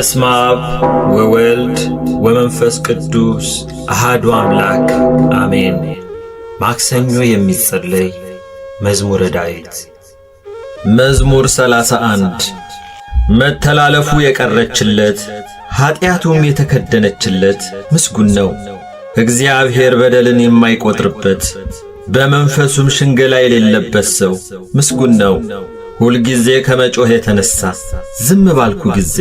በስመ አብ ወወልድ ወመንፈስ ቅዱስ አሐዱ አምላክ አሜን። ማክሰኞ የሚጸለይ መዝሙረ ዳዊት። መዝሙር 31 መተላለፉ የቀረችለት ኃጢአቱም የተከደነችለት ምስጉን ነው። እግዚአብሔር በደልን የማይቆጥርበት በመንፈሱም ሽንገላ የሌለበት ሰው ምስጉን ነው። ሁልጊዜ ከመጮህ የተነሳ ዝም ባልኩ ጊዜ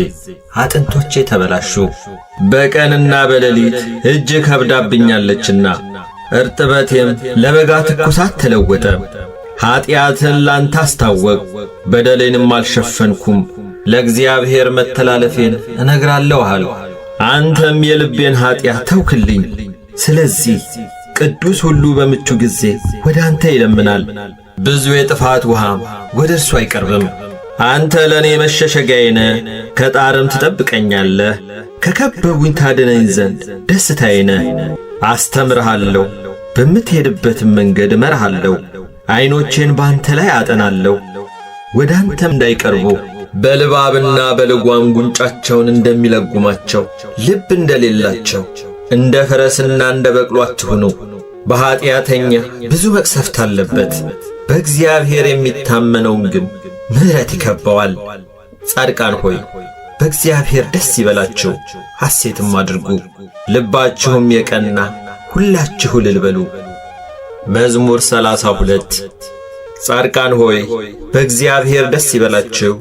አጥንቶቼ ተበላሹ። በቀንና በሌሊት እጅ ከብዳብኛለችና እርጥበቴም ለበጋ ትኩሳት ተለወጠ። ኃጢአትን ላንተ አስታወቅ፣ በደሌንም አልሸፈንኩም። ለእግዚአብሔር መተላለፌን እነግራለሁ አል አንተም የልቤን ኃጢአት ተውክልኝ። ስለዚህ ቅዱስ ሁሉ በምቹ ጊዜ ወደ አንተ ይለምናል፣ ብዙ የጥፋት ውሃም ወደ እርሱ አይቀርብም። አንተ ለእኔ መሸሸጊያዬ ነህ፣ ከጣርም ትጠብቀኛለህ። ከከበቡኝ ታድነኝ ዘንድ ደስታዬ ነህ። አስተምርሃለሁ፣ በምትሄድበትም መንገድ እመራሃለሁ። ዐይኖቼን በአንተ ላይ አጠናለሁ፣ ወደ አንተም እንዳይቀርቡ። በልባብና በልጓም ጉንጫቸውን እንደሚለጉማቸው ልብ እንደሌላቸው እንደ ፈረስና እንደ በቅሎ አትሁኑ። በኀጢአተኛ ብዙ መቅሰፍት አለበት፣ በእግዚአብሔር የሚታመነውን ግን ምሕረት ይከበዋል። ጻድቃን ሆይ በእግዚአብሔር ደስ ይበላችሁ፣ ሐሴትም አድርጉ። ልባችሁም የቀና ሁላችሁ እልል በሉ። መዝሙር 32 ጻድቃን ሆይ በእግዚአብሔር ደስ ይበላችሁ፣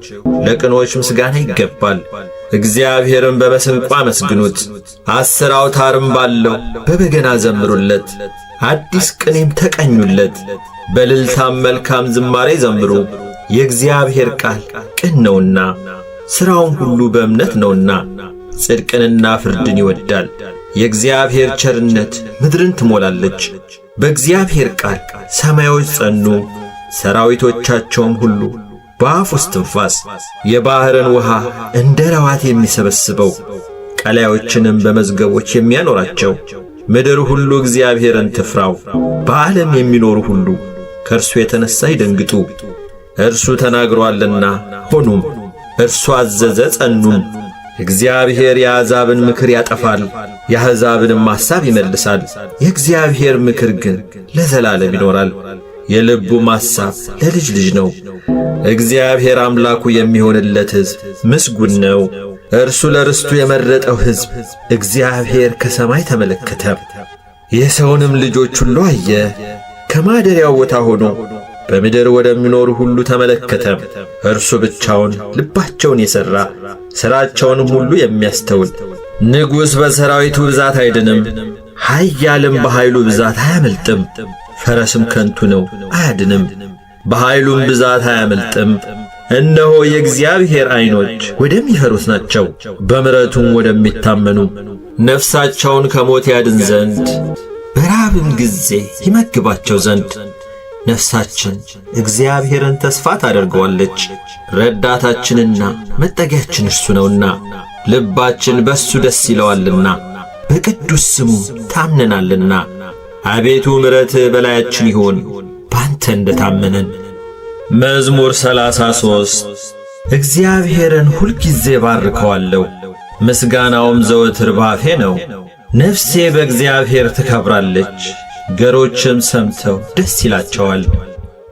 ለቅኖች ምስጋና ይገባል። እግዚአብሔርን በመሰንቆ አመስግኑት፣ 10 አውታርም ባለው በበገና ዘምሩለት። አዲስ ቅኔም ተቀኙለት፣ በእልልታም መልካም ዝማሬ ዘምሩ። የእግዚአብሔር ቃል ቅን ነውና ሥራውም ሁሉ በእምነት ነውና። ጽድቅንና ፍርድን ይወድዳል። የእግዚአብሔር ቸርነት ምድርን ትሞላለች። በእግዚአብሔር ቃል ሰማዮች ጸኑ፣ ሰራዊቶቻቸውም ሁሉ በአፉ እስትንፋስ። የባሕርን ውሃ እንደ ረዋት የሚሰበስበው፣ ቀላዮችንም በመዝገቦች የሚያኖራቸው። ምድር ሁሉ እግዚአብሔርን ትፍራው፣ በዓለም የሚኖሩ ሁሉ ከእርሱ የተነሣ ይደንግጡ። እርሱ ተናግሮአልና ሆኑም፣ እርሱ አዘዘ ጸኑም። እግዚአብሔር የአሕዛብን ምክር ያጠፋል፣ የአሕዛብንም ሐሳብ ይመልሳል። የእግዚአብሔር ምክር ግን ለዘላለም ይኖራል፣ የልቡም ሐሳብ ለልጅ ልጅ ነው። እግዚአብሔር አምላኩ የሚሆንለት ሕዝብ ምስጉን ነው። እርሱ ለርስቱ የመረጠው ሕዝብ። እግዚአብሔር ከሰማይ ተመለከተ፣ የሰውንም ልጆች ሁሉ አየ። ከማደሪያው ቦታ ሆኖ በምድር ወደሚኖሩ ሁሉ ተመለከተ። እርሱ ብቻውን ልባቸውን የሠራ ሥራቸውንም ሁሉ የሚያስተውል። ንጉሥ በሠራዊቱ ብዛት አይድንም፣ ኃያልም በኃይሉ ብዛት አያመልጥም። ፈረስም ከንቱ ነው አያድንም፣ በኃይሉም ብዛት አያመልጥም። እነሆ የእግዚአብሔር ዐይኖች ወደሚፈሩት ናቸው፣ በምሕረቱም ወደሚታመኑ። ነፍሳቸውን ከሞት ያድን ዘንድ በራብም ጊዜ ይመግባቸው ዘንድ። ነፍሳችን እግዚአብሔርን ተስፋ ታደርገዋለች፣ ረዳታችንና መጠጊያችን እርሱ ነውና። ልባችን በእሱ ደስ ይለዋልና፣ በቅዱስ ስሙ ታምነናልና። አቤቱ ምሕረትህ በላያችን ይሁን፣ ባንተ እንደ ታመንን። መዝሙር 33 እግዚአብሔርን ሁልጊዜ ባርከዋለሁ፣ ምስጋናውም ዘወትር ባፌ ነው። ነፍሴ በእግዚአብሔር ትከብራለች፣ ገሮችም ሰምተው ደስ ይላቸዋል።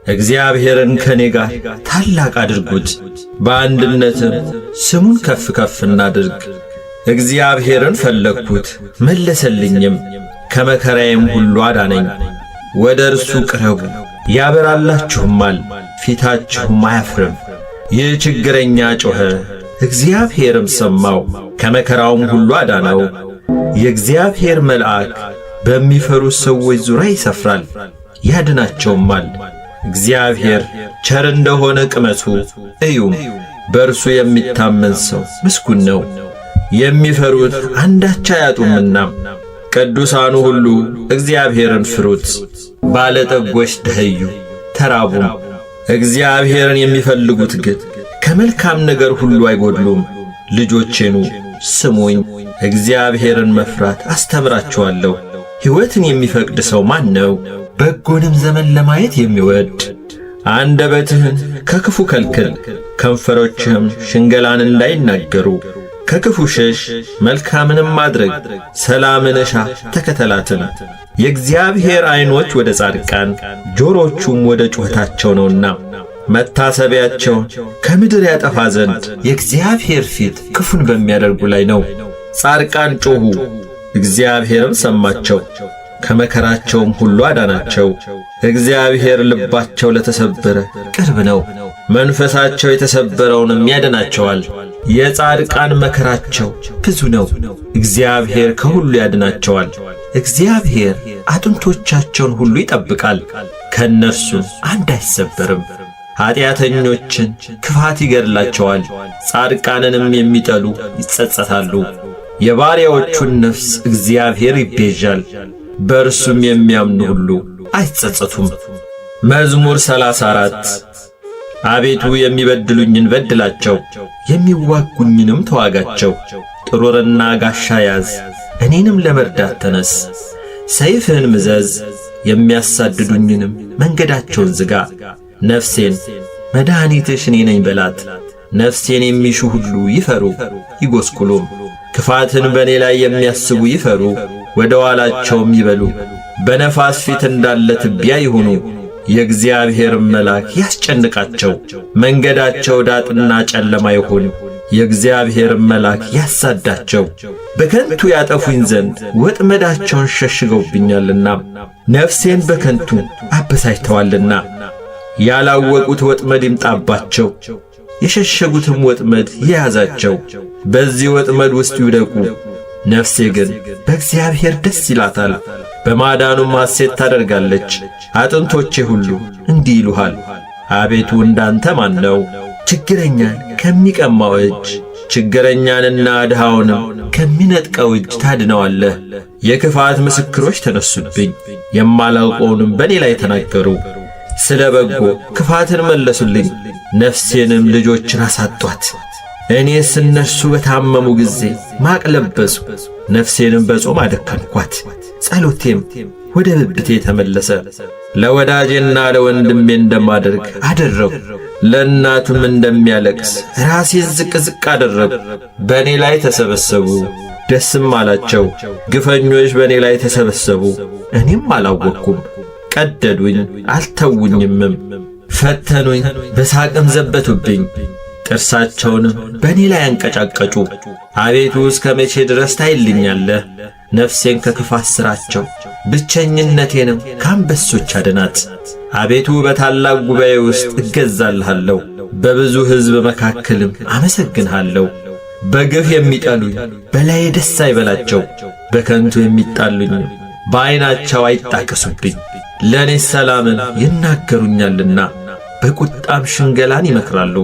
እግዚአብሔርን ከእኔ ጋር ታላቅ አድርጉት፣ በአንድነትም ስሙን ከፍ ከፍ እናድርግ። እግዚአብሔርን ፈለግሁት መለሰልኝም፣ ከመከራዬም ሁሉ አዳነኝ። ወደ እርሱ ቅረቡ ያበራላችሁማል፣ ፊታችሁም አያፍርም። ይህ ችግረኛ ጮኸ፣ እግዚአብሔርም ሰማው፣ ከመከራውም ሁሉ አዳነው። የእግዚአብሔር መልአክ በሚፈሩት ሰዎች ዙሪያ ይሰፍራል፣ ያድናቸውማል። እግዚአብሔር ቸር እንደሆነ ቅመሱ እዩም፣ በእርሱ የሚታመን ሰው ምስጉን ነው። የሚፈሩት አንዳች አያጡምና፣ ቅዱሳኑ ሁሉ እግዚአብሔርን ፍሩት። ባለጠጎች ደኸዩ ተራቡም፣ እግዚአብሔርን የሚፈልጉት ግን ከመልካም ነገር ሁሉ አይጐድሉም። ልጆቼኑ ስሙኝ፣ እግዚአብሔርን መፍራት አስተምራችኋለሁ። ሕይወትን የሚፈቅድ ሰው ማን ነው? በጎንም ዘመን ለማየት የሚወድ። አንደበትህን ከክፉ ከልክል፣ ከንፈሮችህም ሽንገላን እንዳይናገሩ። ከክፉ ሽሽ፣ መልካምንም ማድረግ፣ ሰላምን እሻ ተከተላትም። የእግዚአብሔር ዐይኖች ወደ ጻድቃን ጆሮቹም ወደ ጩኸታቸው ነውና መታሰቢያቸውን ከምድር ያጠፋ ዘንድ የእግዚአብሔር ፊት ክፉን በሚያደርጉ ላይ ነው። ጻድቃን ጮኹ፣ እግዚአብሔርም ሰማቸው፣ ከመከራቸውም ሁሉ አዳናቸው። እግዚአብሔር ልባቸው ለተሰበረ ቅርብ ነው፣ መንፈሳቸው የተሰበረውንም ያድናቸዋል። የጻድቃን መከራቸው ብዙ ነው፣ እግዚአብሔር ከሁሉ ያድናቸዋል። እግዚአብሔር አጥንቶቻቸውን ሁሉ ይጠብቃል፣ ከእነርሱም አንድ አይሰበርም። ኀጢአተኞችን ክፋት ይገድላቸዋል፣ ጻድቃንንም የሚጠሉ ይጸጸታሉ። የባሪያዎቹን ነፍስ እግዚአብሔር ይቤዣል፣ በእርሱም የሚያምኑ ሁሉ አይጸጸቱም። መዝሙር 34 አቤቱ የሚበድሉኝን በድላቸው፣ የሚዋጉኝንም ተዋጋቸው። ጥሩርና ጋሻ ያዝ፣ እኔንም ለመርዳት ተነስ። ሰይፍህን ምዘዝ፣ የሚያሳድዱኝንም መንገዳቸውን ዝጋ። ነፍሴን መድኃኒትሽ እኔ ነኝ በላት። ነፍሴን የሚሹ ሁሉ ይፈሩ ይጐስቁሉም። ክፋትን በእኔ ላይ የሚያስቡ ይፈሩ፣ ወደ ኋላቸውም ይበሉ። በነፋስ ፊት እንዳለ ትቢያ ይሁኑ። የእግዚአብሔርም መልአክ ያስጨንቃቸው፣ መንገዳቸው ዳጥና ጨለማ ይሁን። የእግዚአብሔርም መልአክ ያሳዳቸው፣ በከንቱ ያጠፉኝ ዘንድ ወጥመዳቸውን ሸሽገውብኛልና፣ ነፍሴን በከንቱ አበሳጭተዋልና። ያላወቁት ወጥመድ ይምጣባቸው፣ የሸሸጉትም ወጥመድ ይያዛቸው። በዚህ ወጥመድ ውስጥ ይውደቁ። ነፍሴ ግን በእግዚአብሔር ደስ ይላታል፣ በማዳኑም ሐሴት ታደርጋለች። አጥንቶቼ ሁሉ እንዲህ ይሉሃል፣ አቤቱ እንዳንተ ማን ነው? ችግረኛን ከሚቀማው እጅ፣ ችግረኛንና ድሃውንም ከሚነጥቀው እጅ ታድነዋለህ። የክፋት ምስክሮች ተነሱብኝ፣ የማላውቀውንም በእኔ ላይ ተናገሩ። ስለ በጎ ክፋትን መለሱልኝ፣ ነፍሴንም ልጆችን አሳጧት። እኔስ እነርሱ በታመሙ ጊዜ ማቅ ለበሱ፣ ነፍሴንም በጾም አደከምኳት። ጸሎቴም ወደ ብብቴ ተመለሰ። ለወዳጄና ለወንድሜ እንደማደርግ አደረጉ፣ ለእናቱም እንደሚያለቅስ ራሴን ዝቅ ዝቅ አደረጉ። በእኔ ላይ ተሰበሰቡ፣ ደስም አላቸው። ግፈኞች በእኔ ላይ ተሰበሰቡ፣ እኔም አላወቅኩም። ቀደዱኝ አልተውኝምም፣ ፈተኑኝ በሳቅም ዘበቱብኝ። ጥርሳቸውንም በእኔ ላይ አንቀጫቀጩ። አቤቱ እስከ መቼ ድረስ ታይልኛለህ? ነፍሴን ከክፋት ሥራቸው፣ ብቸኝነቴንም ከአንበሶች አድናት። አቤቱ በታላቅ ጉባኤ ውስጥ እገዛልሃለሁ፣ በብዙ ሕዝብ መካከልም አመሰግንሃለሁ። በግፍ የሚጠሉኝ በላዬ ደስ አይበላቸው፣ በከንቱ የሚጣሉኝ በዐይናቸው አይጣቀሱብኝ። ለእኔስ ሰላምን ይናገሩኛልና በቁጣም ሽንገላን ይመክራሉ።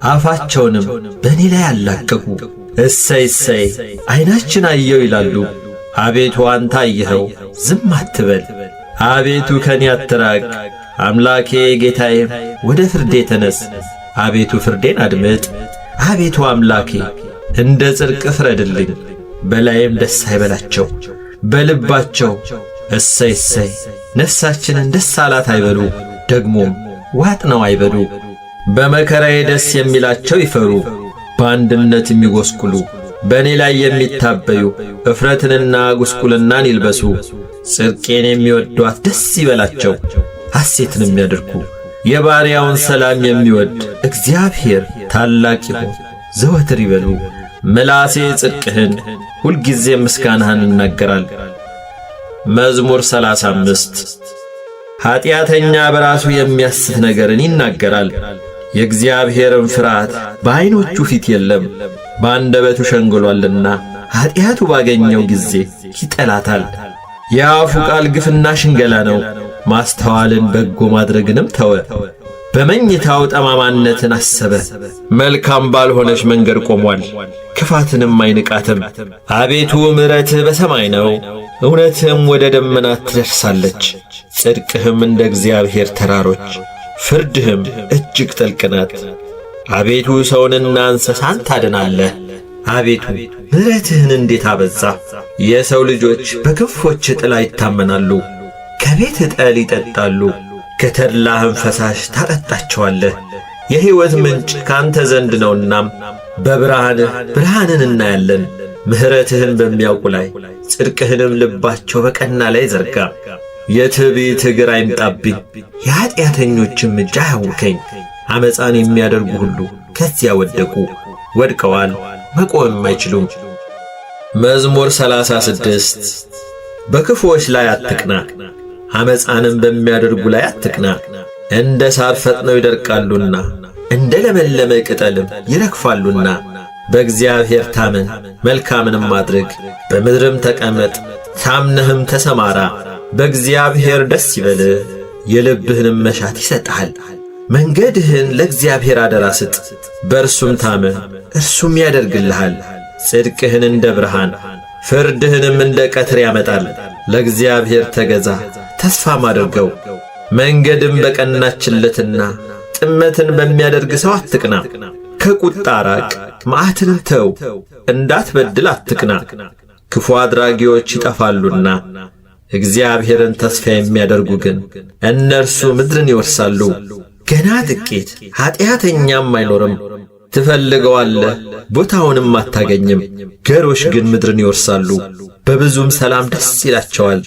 አፋቸውንም በእኔ ላይ አላቀቁ። እሰይ እሰይ ዐይናችን አየው ይላሉ። አቤቱ አንተ አየኸው፣ ዝም አትበል። አቤቱ ከኔ አትራቅ። አምላኬ ጌታዬም ወደ ፍርዴ ተነስ። አቤቱ ፍርዴን አድምጥ። አቤቱ አምላኬ እንደ ጽድቅ ፍረድልኝ። በላዬም ደስ አይበላቸው፣ በልባቸው እሰይ እሰይ ነፍሳችንን ደስ አላት አይበሉ፣ ደግሞም ዋጥነው አይበሉ። በመከራዬ ደስ የሚላቸው ይፈሩ፣ በአንድነት የሚጐስቁሉ። በእኔ ላይ የሚታበዩ እፍረትንና ጉስቁልናን ይልበሱ። ጽድቄን የሚወዷት ደስ ይበላቸው፣ ሐሴትንም ያድርጉ። የባሪያውን ሰላም የሚወድ እግዚአብሔር ታላቅ ይሁን ዘወትር ይበሉ። ምላሴ ጽድቅህን ሁልጊዜ ምስጋናህን ይናገራል። መዝሙር 35 ኀጢአተኛ በራሱ የሚያስት ነገርን ይናገራል፣ የእግዚአብሔርም ፍርሃት በዐይኖቹ ፊት የለም። በአንደበቱ ሸንግሎአልና ኀጢአቱ ባገኘው ጊዜ ይጠላታል። የአፉ ቃል ግፍና ሽንገላ ነው፣ ማስተዋልን በጎ ማድረግንም ተወ። በመኝታው ጠማማነትን አሰበ፣ መልካም ባልሆነች መንገድ ቆሟል፣ ክፋትንም አይንቃትም። አቤቱ ምሕረትህ በሰማይ ነው፣ እውነትህም ወደ ደመናት ትደርሳለች። ጽድቅህም እንደ እግዚአብሔር ተራሮች፣ ፍርድህም እጅግ ጥልቅ ናት። አቤቱ ሰውንና እንስሳን ታድናለህ። አቤቱ ምሕረትህን እንዴት አበዛ! የሰው ልጆች በክንፎች ጥላ ይታመናሉ፣ ከቤት ጠል ይጠጣሉ፣ ከተድላህም ፈሳሽ ታጠጣቸዋለህ። የሕይወት ምንጭ ካንተ ዘንድ ነውና በብርሃንህ ብርሃንን እናያለን። ምሕረትህን በሚያውቁ ላይ ጽድቅህንም ልባቸው በቀና ላይ ዘርጋ። የትዕቢት እግር አይምጣብኝ፣ የኀጢአተኞችም እጅ አያውከኝ። ዓመፃን የሚያደርጉ ሁሉ ከዚያ ወደቁ፣ ወድቀዋል፣ መቆምም አይችሉም። መዝሙር 36 በክፉዎች ላይ አትቅና፣ ዓመፃንም በሚያደርጉ ላይ አትቅና። እንደ ሳር ፈጥነው ይደርቃሉና እንደ ለመለመ ቅጠልም ይረግፋሉና። በእግዚአብሔር ታመን፣ መልካምንም አድርግ፣ በምድርም ተቀመጥ፣ ታምነህም ተሰማራ። በእግዚአብሔር ደስ ይበልህ፣ የልብህንም መሻት ይሰጥሃል። መንገድህን ለእግዚአብሔር አደራ ስጥ፣ በእርሱም ታመን፣ እርሱም ያደርግልሃል። ጽድቅህን እንደ ብርሃን ፍርድህንም እንደ ቀትር ያመጣል። ለእግዚአብሔር ተገዛ፣ ተስፋም አድርገው። መንገድም በቀናችለትና ጥመትን በሚያደርግ ሰው አትቅና። ከቁጣ ራቅ፣ መዓትንም ተው፣ እንዳትበድል አትቅና። ክፉ አድራጊዎች ይጠፋሉና እግዚአብሔርን ተስፋ የሚያደርጉ ግን እነርሱ ምድርን ይወርሳሉ። ገና ጥቂት ኀጢአተኛም አይኖርም። ትፈልገዋለህ፣ ቦታውንም አታገኝም። ገሮች ግን ምድርን ይወርሳሉ፣ በብዙም ሰላም ደስ ይላቸዋል።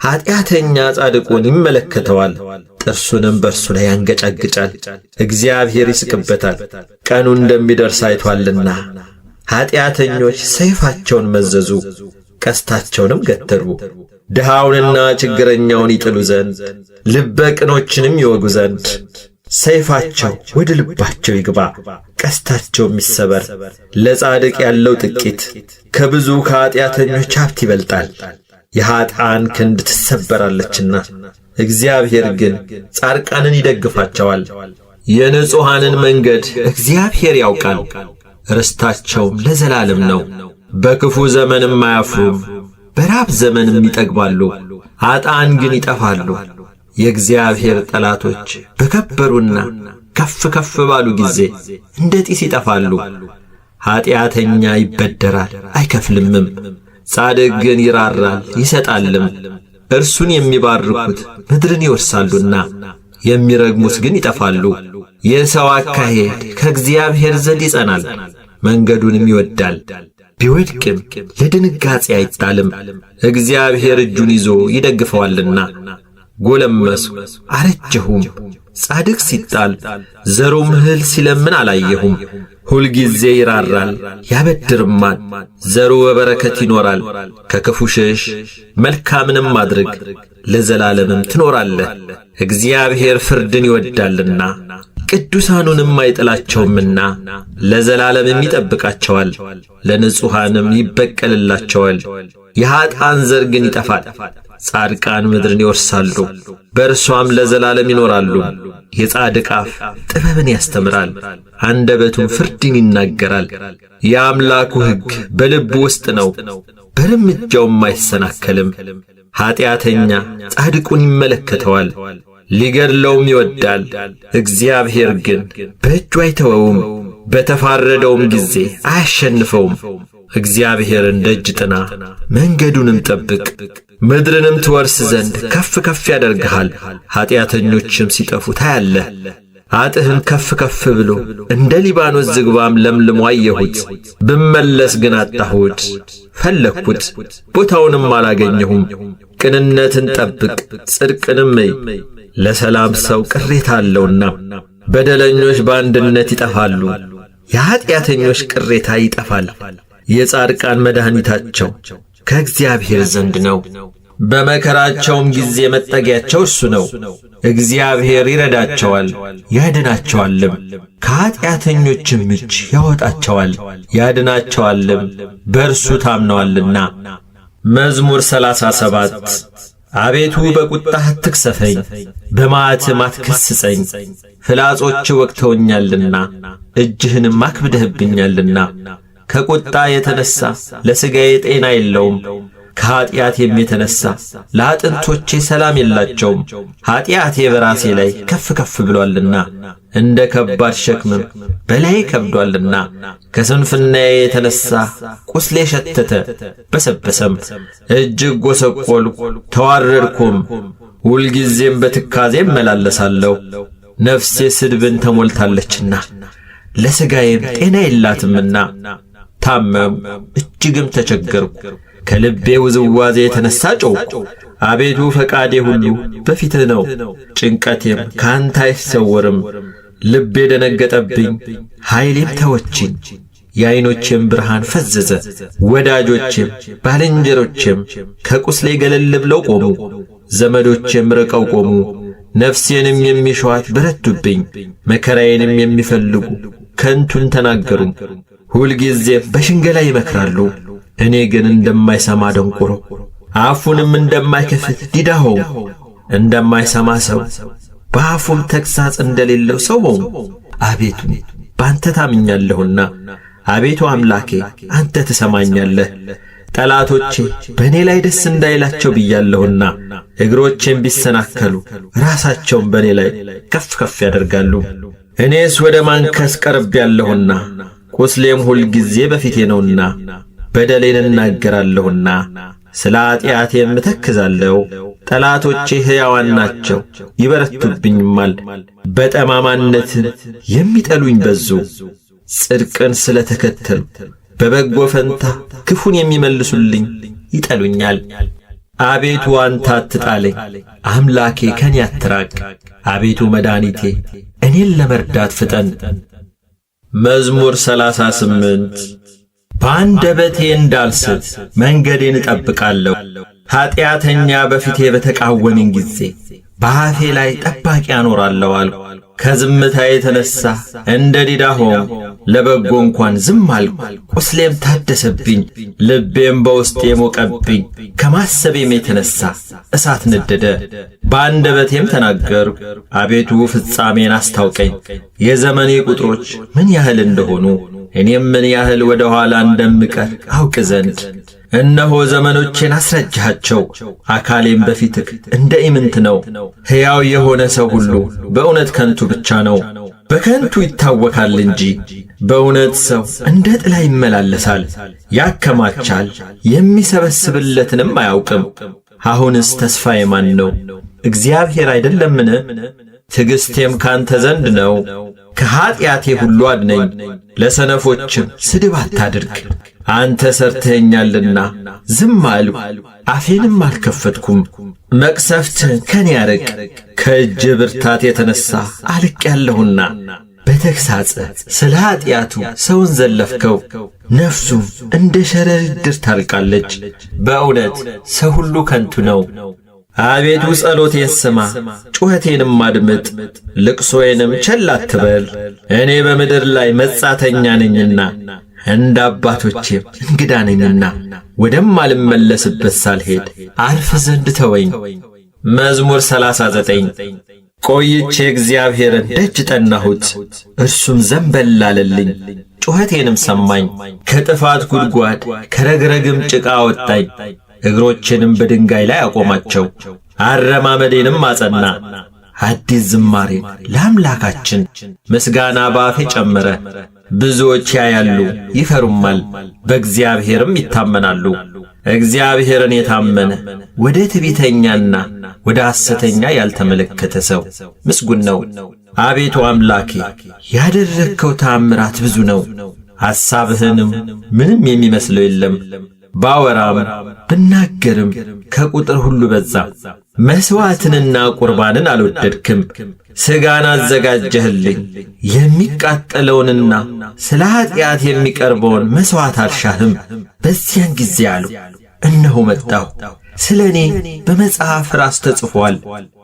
ኀጢአተኛ ጻድቁን ይመለከተዋል፣ ጥርሱንም በእርሱ ላይ ያንገጫግጫል። እግዚአብሔር ይስቅበታል፣ ቀኑ እንደሚደርስ አይቶአልና። ኀጢአተኞች ሰይፋቸውን መዘዙ፣ ቀስታቸውንም ገተሩ። ድሃውንና ችግረኛውን ይጥሉ ዘንድ ልበ ቅኖችንም ይወጉ ዘንድ ሰይፋቸው ወደ ልባቸው ይግባ፣ ቀስታቸውም ይሰበር። ለጻድቅ ያለው ጥቂት ከብዙ ከኀጢአተኞች ሀብት ይበልጣል። የኀጥኣን ክንድ ትሰበራለችና እግዚአብሔር ግን ጻድቃንን ይደግፋቸዋል። የንጹሐንን መንገድ እግዚአብሔር ያውቃል፣ ርስታቸውም ለዘላለም ነው። በክፉ ዘመንም አያፍሩም፣ በራብ ዘመንም ይጠግባሉ። ኀጥኣን ግን ይጠፋሉ። የእግዚአብሔር ጠላቶች በከበሩና ከፍ ከፍ ባሉ ጊዜ እንደ ጢስ ይጠፋሉ። ኀጢአተኛ ይበደራል አይከፍልምም፣ ጻድቅ ግን ይራራል ይሰጣልም። እርሱን የሚባርኩት ምድርን ይወርሳሉና የሚረግሙት ግን ይጠፋሉ። የሰው አካሄድ ከእግዚአብሔር ዘንድ ይጸናል፣ መንገዱንም ይወድዳል። ቢወድቅም ለድንጋጼ አይጣልም፣ እግዚአብሔር እጁን ይዞ ይደግፈዋልና። ጎለመስኩ አረጀሁም፣ ጻድቅ ሲጣል ዘሩም እህል ሲለምን አላየሁም። ሁልጊዜ ይራራል ያበድርማል፣ ዘሩ በበረከት ይኖራል። ከክፉ ሽሽ፣ መልካምንም አድርግ፣ ለዘላለምም ትኖራለህ። እግዚአብሔር ፍርድን ይወዳልና ቅዱሳኑንም አይጥላቸውምና ለዘላለምም ይጠብቃቸዋል፣ ለንጹሐንም ይበቀልላቸዋል። የኀጥኣን ዘር ግን ይጠፋል፣ ጻድቃን ምድርን ይወርሳሉ፣ በእርሷም ለዘላለም ይኖራሉ። የጻድቅ አፍ ጥበብን ያስተምራል፣ አንደበቱም ፍርድን ይናገራል። የአምላኩ ሕግ በልቡ ውስጥ ነው፣ በርምጃውም አይሰናከልም። ኀጢአተኛ ጻድቁን ይመለከተዋል፣ ሊገድለውም ይወዳል። እግዚአብሔር ግን በእጁ አይተወውም፣ በተፋረደውም ጊዜ አያሸንፈውም። እግዚአብሔርን ደጅ ጥና፣ መንገዱንም ጠብቅ፣ ምድርንም ትወርስ ዘንድ ከፍ ከፍ ያደርግሃል። ኀጢአተኞችም ሲጠፉ ታያለህ። አጥህም ከፍ ከፍ ብሎ እንደ ሊባኖስ ዝግባም ለምልሞ አየሁት። ብመለስ ግን አጣሁት፣ ፈለግሁት፣ ቦታውንም አላገኘሁም። ቅንነትን ጠብቅ፣ ጽድቅንም እይ፣ ለሰላም ሰው ቅሬታ አለውና። በደለኞች በአንድነት ይጠፋሉ፣ የኀጢአተኞች ቅሬታ ይጠፋል። የጻድቃን መድኃኒታቸው ከእግዚአብሔር ዘንድ ነው፣ በመከራቸውም ጊዜ መጠጊያቸው እርሱ ነው። እግዚአብሔር ይረዳቸዋል ያድናቸዋልም፣ ከኀጢአተኞችም እጅ ያወጣቸዋል ያድናቸዋልም፣ በእርሱ ታምነዋልና። መዝሙር 37 አቤቱ በቁጣህ አትክሰፈኝ፣ በመዓትም አትገሥጸኝ። ፍላጾች ወግተውኛልና እጅህንም አክብደህብኛልና። ከቁጣ የተነሣ ለሥጋዬ ጤና የለውም፣ ከኀጢአቴም የተነሣ ለአጥንቶቼ ሰላም የላቸውም። ኀጢአቴ በራሴ ላይ ከፍ ከፍ ብሎአልና እንደ ከባድ ሸክምም በላዬ ከብዶአልና። ከስንፍናዬ የተነሣ ቁስሌ ሸተተ በሰበሰም፣ እጅግ ጐሰቈልሁ ተዋረድኩም። ሁልጊዜም በትካዜ እመላለሳለሁ፣ ነፍሴ ስድብን ተሞልታለችና ለሥጋዬም ጤና የላትምና ታመም እጅግም ተቸገርኩ። ከልቤ ውዝዋዜ የተነሣ ጮኽኩ። አቤቱ ፈቃዴ ሁሉ በፊትህ ነው፣ ጭንቀቴም ካንተ አይሰወርም። ልቤ ደነገጠብኝ፣ ኃይሌም ተወችኝ። የዓይኖቼም ብርሃን ፈዘዘ። ወዳጆቼም ባልንጀሮቼም ከቁስሌ ገለል ብለው ቆሙ። ዘመዶቼም ርቀው ቆሙ። ነፍሴንም የሚሿት በረቱብኝ። መከራዬንም የሚፈልጉ ከንቱን ተናገሩ። ሁልጊዜም በሽንገላ ይመክራሉ። እኔ ግን እንደማይሰማ ደንቆሮ፣ አፉንም እንደማይከፍት ዲዳ ሆንኩ። እንደማይሰማ ሰው በአፉም ተግሣጽ እንደሌለው ሰው ሆንኩ። አቤቱ በአንተ ታምኛለሁና፣ አቤቱ አምላኬ አንተ ትሰማኛለህ። ጠላቶቼ በእኔ ላይ ደስ እንዳይላቸው ብያለሁና፣ እግሮቼም ቢሰናከሉ ራሳቸውን በእኔ ላይ ከፍ ከፍ ያደርጋሉ። እኔስ ወደ ማንከስ ቀርቤያለሁና፣ ቁስሌም ሁል ጊዜ በፊቴ ነውና፣ በደሌን እናገራለሁና ስለ ኃጢአቴም እተክዛለሁ። ጠላቶቼ ሕያዋን ናቸው ይበረቱብኝማል። በጠማማነትም የሚጠሉኝ በዙ። ጽድቅን ስለ ተከተሉ በበጎ ፈንታ ክፉን የሚመልሱልኝ ይጠሉኛል። አቤቱ አንተ አትጣለኝ፣ አምላኬ ከኔ አትራቅ። አቤቱ መድኃኒቴ እኔን ለመርዳት ፍጠን። መዝሙር 38 በአንደበቴ እንዳልስት መንገዴን እጠብቃለሁ። ኀጢአተኛ በፊቴ በተቃወመኝ ጊዜ በአፌ ላይ ጠባቂ አኖራለሁ አልሁ። ከዝምታ የተነሣ እንደ ዲዳ ሆንኩ፣ ለበጎ እንኳን ዝም አልሁ። ቁስሌም ታደሰብኝ፣ ልቤም በውስጤ ሞቀብኝ። ከማሰቤም የተነሣ እሳት ነደደ። በአንደበቴም ተናገርሁ፣ አቤቱ ፍጻሜን አስታውቀኝ። የዘመኔ ቁጥሮች ምን ያህል እንደሆኑ እኔም ምን ያህል ወደ ኋላ እንደምቀር አውቅ ዘንድ እነሆ ዘመኖቼን አስረጃቸው። አካሌም በፊትህ እንደ ኢምንት ነው። ሕያው የሆነ ሰው ሁሉ በእውነት ከንቱ ብቻ ነው። በከንቱ ይታወካል እንጂ በእውነት ሰው እንደ ጥላ ይመላለሳል። ያከማቻል፣ የሚሰበስብለትንም አያውቅም። አሁንስ ተስፋዬ ማን ነው? እግዚአብሔር አይደለምን? ትዕግሥቴም ካንተ ዘንድ ነው። ከኀጢአቴ ሁሉ አድነኝ፣ ለሰነፎችም ስድብ አታድርግ። አንተ ሠርተኸኛልና ዝም አልሁ፣ አፌንም አልከፈትኩም። መቅሰፍትህን ከኔ አርቅ፣ ከእጅ ብርታት የተነሣ አልቄአለሁና። በተግሣጽህ ስለ ኀጢአቱ ሰውን ዘለፍከው፣ ነፍሱም እንደ ሸረሪት ድር ታልቃለች። በእውነት ሰው ሁሉ ከንቱ ነው። አቤቱ ጸሎቴን ስማ፣ ጩኸቴንም አድምጥ፣ ልቅሶዬንም ቸል አትበል። እኔ በምድር ላይ መጻተኛ ነኝና እንደ አባቶቼም እንግዳ ነኝና ወደማልመለስበት ሳልሄድ አርፍ ዘንድ ተወኝ። መዝሙር 39 ቆይቼ እግዚአብሔርን ደጅ ጠናሁት፣ እርሱም ዘንበል አለልኝ፣ ጩኸቴንም ሰማኝ። ከጥፋት ጉድጓድ ከረግረግም ጭቃ አወጣኝ። እግሮቼንም በድንጋይ ላይ አቆማቸው፣ አረማመዴንም አጸና። አዲስ ዝማሬን ለአምላካችን ምስጋና በአፌ ጨመረ። ብዙዎች ያያሉ ይፈሩማል፣ በእግዚአብሔርም ይታመናሉ። እግዚአብሔርን የታመነ ወደ ትዕቢተኛና ወደ ሐሰተኛ ያልተመለከተ ሰው ምስጉን ነው። አቤቱ አምላኬ ያደረግከው ተአምራት ብዙ ነው፣ ሐሳብህንም ምንም የሚመስለው የለም። ባወራም ብናገርም ከቁጥር ሁሉ በዛ። መሥዋዕትንና ቁርባንን አልወደድክም። ሥጋን አዘጋጀህልኝ፣ የሚቃጠለውንና ስለ ኀጢአት የሚቀርበውን መሥዋዕት አልሻህም። በዚያን ጊዜ አሉ፣ እነሆ መጣሁ። ስለ እኔ በመጽሐፍ ራስ ተጽፏል።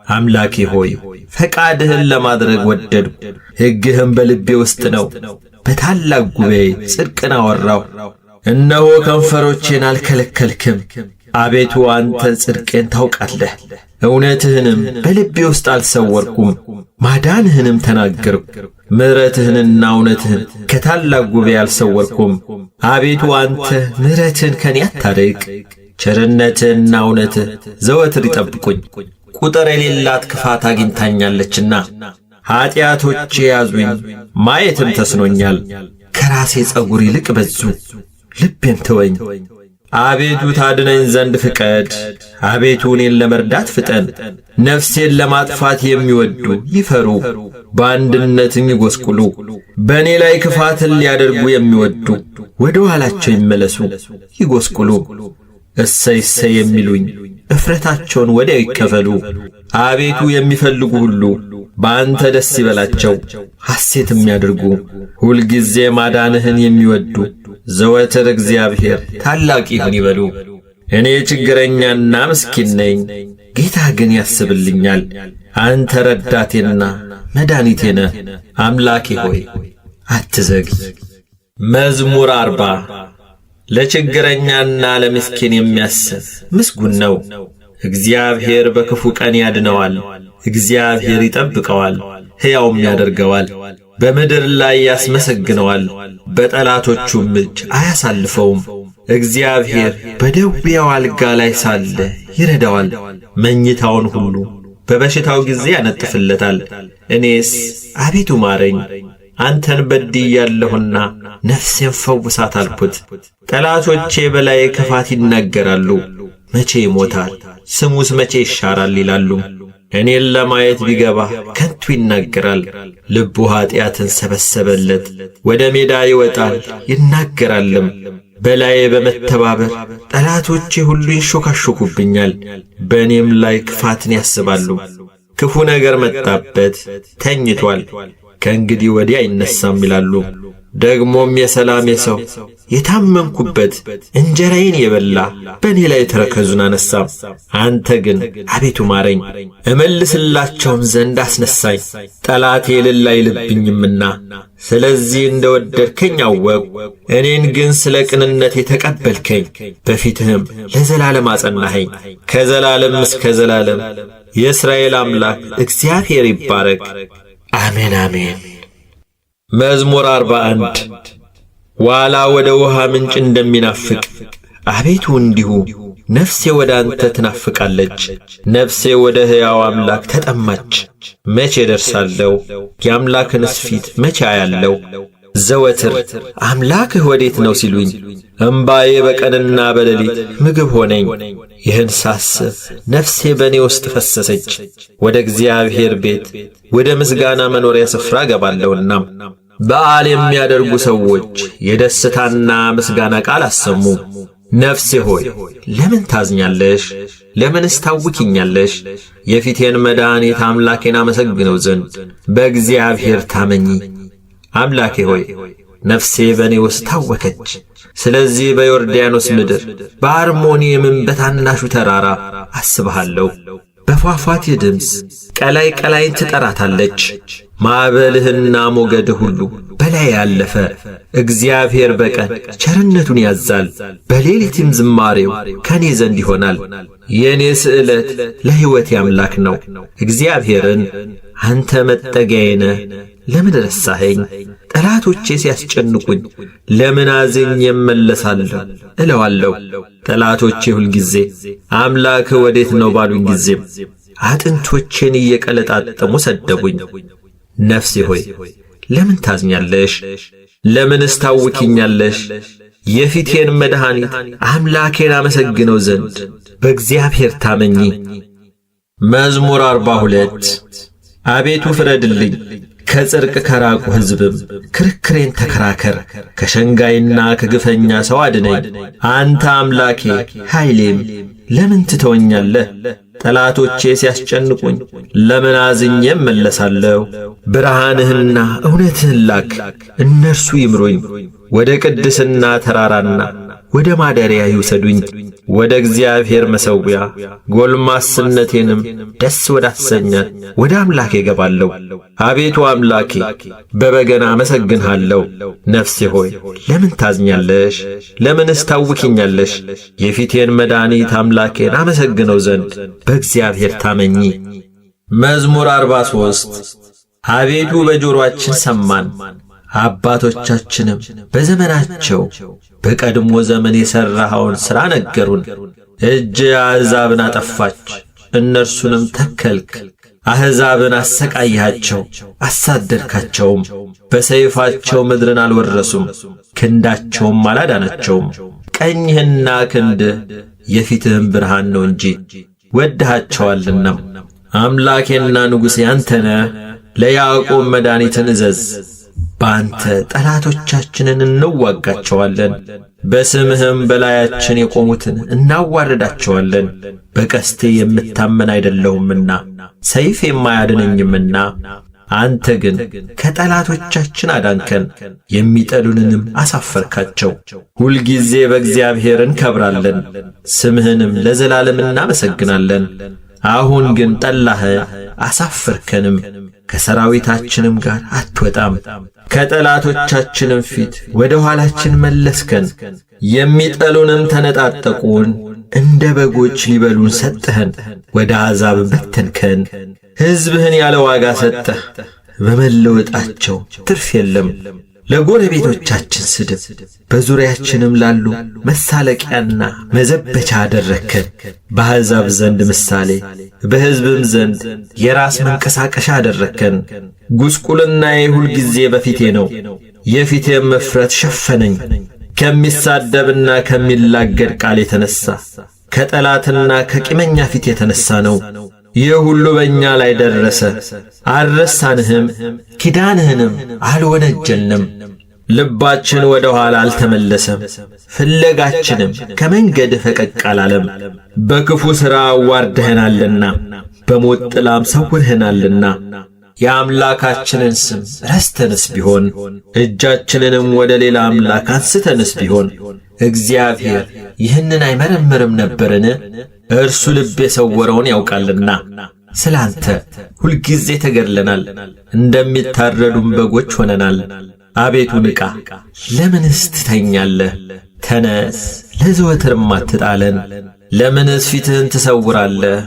አምላኬ ሆይ ፈቃድህን ለማድረግ ወደድሁ፣ ሕግህም በልቤ ውስጥ ነው። በታላቅ ጉባኤ ጽድቅን አወራሁ። እነሆ ከንፈሮቼን አልከለከልክም። አቤቱ አንተ ጽድቄን ታውቃለህ፣ እውነትህንም በልቤ ውስጥ አልሰወርኩም። ማዳንህንም ተናገርሁ፣ ምሕረትህንና እውነትህን ከታላቅ ጉባኤ አልሰወርኩም። አቤቱ አንተ ምሕረትህን ከኔ አታርቅ፣ ቸርነትህና እውነትህ ዘወትር ይጠብቁኝ። ቁጥር የሌላት ክፋት አግኝታኛለችና ኀጢአቶቼ ያዙኝ፣ ማየትም ተስኖኛል። ከራሴ ጸጉር ይልቅ በዙ፣ ልቤም ተወኝ። አቤቱ ታድነኝ ዘንድ ፍቀድ፣ አቤቱ እኔን ለመርዳት ፍጠን። ነፍሴን ለማጥፋት የሚወዱ ይፈሩ፣ በአንድነትም ይጐስቁሉ። በእኔ ላይ ክፋትን ሊያደርጉ የሚወዱ ወደ ኋላቸው ይመለሱ ይጐስቁሉ። እሰይ እሰይ የሚሉኝ እፍረታቸውን ወዲያው ይከፈሉ። አቤቱ የሚፈልጉ ሁሉ በአንተ ደስ ይበላቸው ሐሴትም ያድርጉ። ሁልጊዜ ማዳንህን የሚወዱ ዘወትር እግዚአብሔር ታላቅ ይሁን ይበሉ። እኔ ችግረኛና ምስኪን ነኝ፣ ጌታ ግን ያስብልኛል። አንተ ረዳቴና መድኃኒቴ ነህ። አምላኬ ሆይ አትዘግይ። መዝሙር 40 ለችግረኛና ለምስኪን የሚያስብ ምስጉን ነው። እግዚአብሔር በክፉ ቀን ያድነዋል። እግዚአብሔር ይጠብቀዋል፣ ሕያውም ያደርገዋል። በምድር ላይ ያስመሰግነዋል፣ በጠላቶቹም እጅ አያሳልፈውም። እግዚአብሔር በደዌው አልጋ ላይ ሳለ ይረዳዋል፣ መኝታውን ሁሉ በበሽታው ጊዜ ያነጥፍለታል። እኔስ አቤቱ ማረኝ፣ አንተን በድያለሁና ነፍሴን ፈውሳት አልኩት። ጠላቶቼ በላዬ ክፋት ይናገራሉ። መቼ ይሞታል? ስሙስ መቼ ይሻራል ይላሉ። እኔን ለማየት ቢገባ ከንቱ ይናገራል። ልቡ ኀጢአትን ሰበሰበለት። ወደ ሜዳ ይወጣል ይናገራልም። በላዬ በመተባበር ጠላቶቼ ሁሉ ይንሾካሾኩብኛል። በእኔም ላይ ክፋትን ያስባሉ። ክፉ ነገር መጣበት፣ ተኝቷል፣ ከእንግዲህ ወዲያ አይነሳም ይላሉ። ደግሞም የሰላሜ ሰው የታመንኩበት እንጀራዬን የበላ በእኔ ላይ ተረከዙን አነሣ። አንተ ግን አቤቱ ማረኝ፣ እመልስላቸውም ዘንድ አስነሣኝ። ጠላቴ እልል አይልብኝምና ስለዚህ እንደ ወደድከኝ አወቅሁ። እኔን ግን ስለ ቅንነቴ ተቀበልከኝ፣ በፊትህም ለዘላለም አጸናኸኝ። ከዘላለም እስከ ዘላለም የእስራኤል አምላክ እግዚአብሔር ይባረክ። አሜን አሜን። መዝሙር 41 ዋላ ወደ ውሃ ምንጭ እንደሚናፍቅ አቤቱ እንዲሁ ነፍሴ ወደ አንተ ትናፍቃለች። ነፍሴ ወደ ሕያው አምላክ ተጠማች። መቼ ደርሳለሁ? የአምላክንስ ፊት መቼ አያለሁ? ዘወትር አምላክህ ወዴት ነው ሲሉኝ፣ እምባዬ በቀንና በሌሊት ምግብ ሆነኝ። ይህን ሳስብ ነፍሴ በእኔ ውስጥ ፈሰሰች። ወደ እግዚአብሔር ቤት ወደ ምስጋና መኖሪያ ስፍራ ገባለሁና። በዓል የሚያደርጉ ሰዎች የደስታና ምስጋና ቃል አሰሙ። ነፍሴ ሆይ ለምን ታዝኛለሽ? ለምንስ ታውኪኛለሽ? የፊቴን መድኃኒት አምላኬን አመሰግነው ዘንድ በእግዚአብሔር ታመኚ። አምላኬ ሆይ ነፍሴ በእኔ ውስጥ ታወከች። ስለዚህ በዮርዳኖስ ምድር በአርሞንየምም በታናሹ ተራራ አስብሃለሁ። በፏፏቴ ድምፅ ቀላይ ቀላይን ትጠራታለች። ማዕበልህና ሞገድህ ሁሉ በላይ ያለፈ። እግዚአብሔር በቀን ቸርነቱን ያዛል፣ በሌሊትም ዝማሬው ከኔ ዘንድ ይሆናል። የእኔ ስዕለት ለሕይወቴ አምላክ ነው። እግዚአብሔርን አንተ መጠጊያዬ ነህ ለምን ረሳኸኝ? ጠላቶቼ ሲያስጨንቁኝ ለምን አዝኜ እመለሳለሁ እለዋለሁ። ጠላቶቼ ሁልጊዜ አምላክህ ወዴት ነው ባሉኝ ጊዜም አጥንቶቼን እየቀለጣጠሙ ሰደቡኝ። ነፍሴ ሆይ ለምን ታዝኛለሽ? ለምንስ ታውኪኛለሽ? የፊቴን መድኃኒት አምላኬን አመሰግነው ዘንድ በእግዚአብሔር ታመኚ። መዝሙር 42 አቤቱ ፍረድልኝ፣ ከጽድቅ ከራቁ ሕዝብም ክርክሬን ተከራከር። ከሸንጋይና ከግፈኛ ሰው አድነኝ። አንተ አምላኬ ኃይሌም ለምን ትተወኛለህ? ጠላቶቼ ሲያስጨንቁኝ ለምን አዝኜ እመለሳለሁ? ብርሃንህና እውነትህን ላክ፣ እነርሱ ይምሩኝ። ወደ ቅድስና ተራራና ወደ ማደሪያ ይውሰዱኝ። ወደ እግዚአብሔር መሠዊያ ጎልማስነቴንም ደስ ወዳሰኛት ወደ አምላኬ እገባለሁ። አቤቱ አምላኬ በበገና አመሰግንሃለሁ። ነፍሴ ሆይ ለምን ታዝኛለሽ? ለምንስ ታውኪኛለሽ? የፊቴን መድኃኒት አምላኬን አመሰግነው ዘንድ በእግዚአብሔር ታመኚ። መዝሙር 43 አቤቱ በጆሮአችን ሰማን፣ አባቶቻችንም በዘመናቸው በቀድሞ ዘመን የሠራኸውን ሥራ ነገሩን። እጅ አሕዛብን አጠፋች፣ እነርሱንም ተከልክ። አሕዛብን አሰቃይሃቸው፣ አሳደድካቸውም። በሰይፋቸው ምድርን አልወረሱም፣ ክንዳቸውም አላዳናቸውም። ቀኝህና ክንድህ የፊትህም ብርሃን ነው እንጂ ወድሃቸዋልና። አምላኬና ንጉሴ አንተ ነህ፣ ለያዕቆብ መድኃኒትን እዘዝ። በአንተ ጠላቶቻችንን እንዋጋቸዋለን፣ በስምህም በላያችን የቆሙትን እናዋርዳቸዋለን። በቀስቴ የምታመን አይደለሁምና ሰይፍ የማያድነኝምና አንተ ግን ከጠላቶቻችን አዳንከን፣ የሚጠሉንንም አሳፈርካቸው። ሁልጊዜ በእግዚአብሔር እንከብራለን፣ ስምህንም ለዘላለም እናመሰግናለን። አሁን ግን ጠላህ አሳፈርከንም፣ ከሰራዊታችንም ጋር አትወጣም። ከጠላቶቻችንም ፊት ወደ ኋላችን መለስከን፣ የሚጠሉንም ተነጣጠቁን። እንደ በጎች ሊበሉን ሰጠህን፣ ወደ አሕዛብ በተንከን። ሕዝብህን ያለ ዋጋ ሰጠህ፣ በመለወጣቸው ትርፍ የለም። ለጎረቤቶቻችን ስድብ፣ በዙሪያችንም ላሉ መሳለቂያና መዘበቻ አደረግከን። በአሕዛብ ዘንድ ምሳሌ፣ በሕዝብም ዘንድ የራስ መንቀሳቀሻ አደረግከን። ጉስቁልናዬ ሁልጊዜ በፊቴ ነው፣ የፊቴም እፍረት ሸፈነኝ። ከሚሳደብና ከሚላገድ ቃል የተነሣ ከጠላትና ከቂመኛ ፊት የተነሣ ነው። ይህ ሁሉ በእኛ ላይ ደረሰ። አልረሳንህም፣ ኪዳንህንም አልወነጀልንም። ልባችን ወደ ኋላ አልተመለሰም፣ ፍለጋችንም ከመንገድህ ፈቀቅ አላለም። በክፉ ሥራ አዋርደኸናልና፣ በሞት ጥላም ሰውርኸናልና። የአምላካችንን ስም ረስተንስ ቢሆን፣ እጃችንንም ወደ ሌላ አምላክ አንስተንስ ቢሆን፣ እግዚአብሔር ይህንን አይመረምርም ነበርን? እርሱ ልብ የሰወረውን ያውቃልና። ስለ አንተ ሁልጊዜ ተገድለናል፣ እንደሚታረዱም በጎች ሆነናል። አቤቱ ንቃ፣ ለምንስ ትተኛለህ? ተነስ፣ ለዘወትርም አትጣለን። ለምንስ ፊትህን ትሰውራለህ?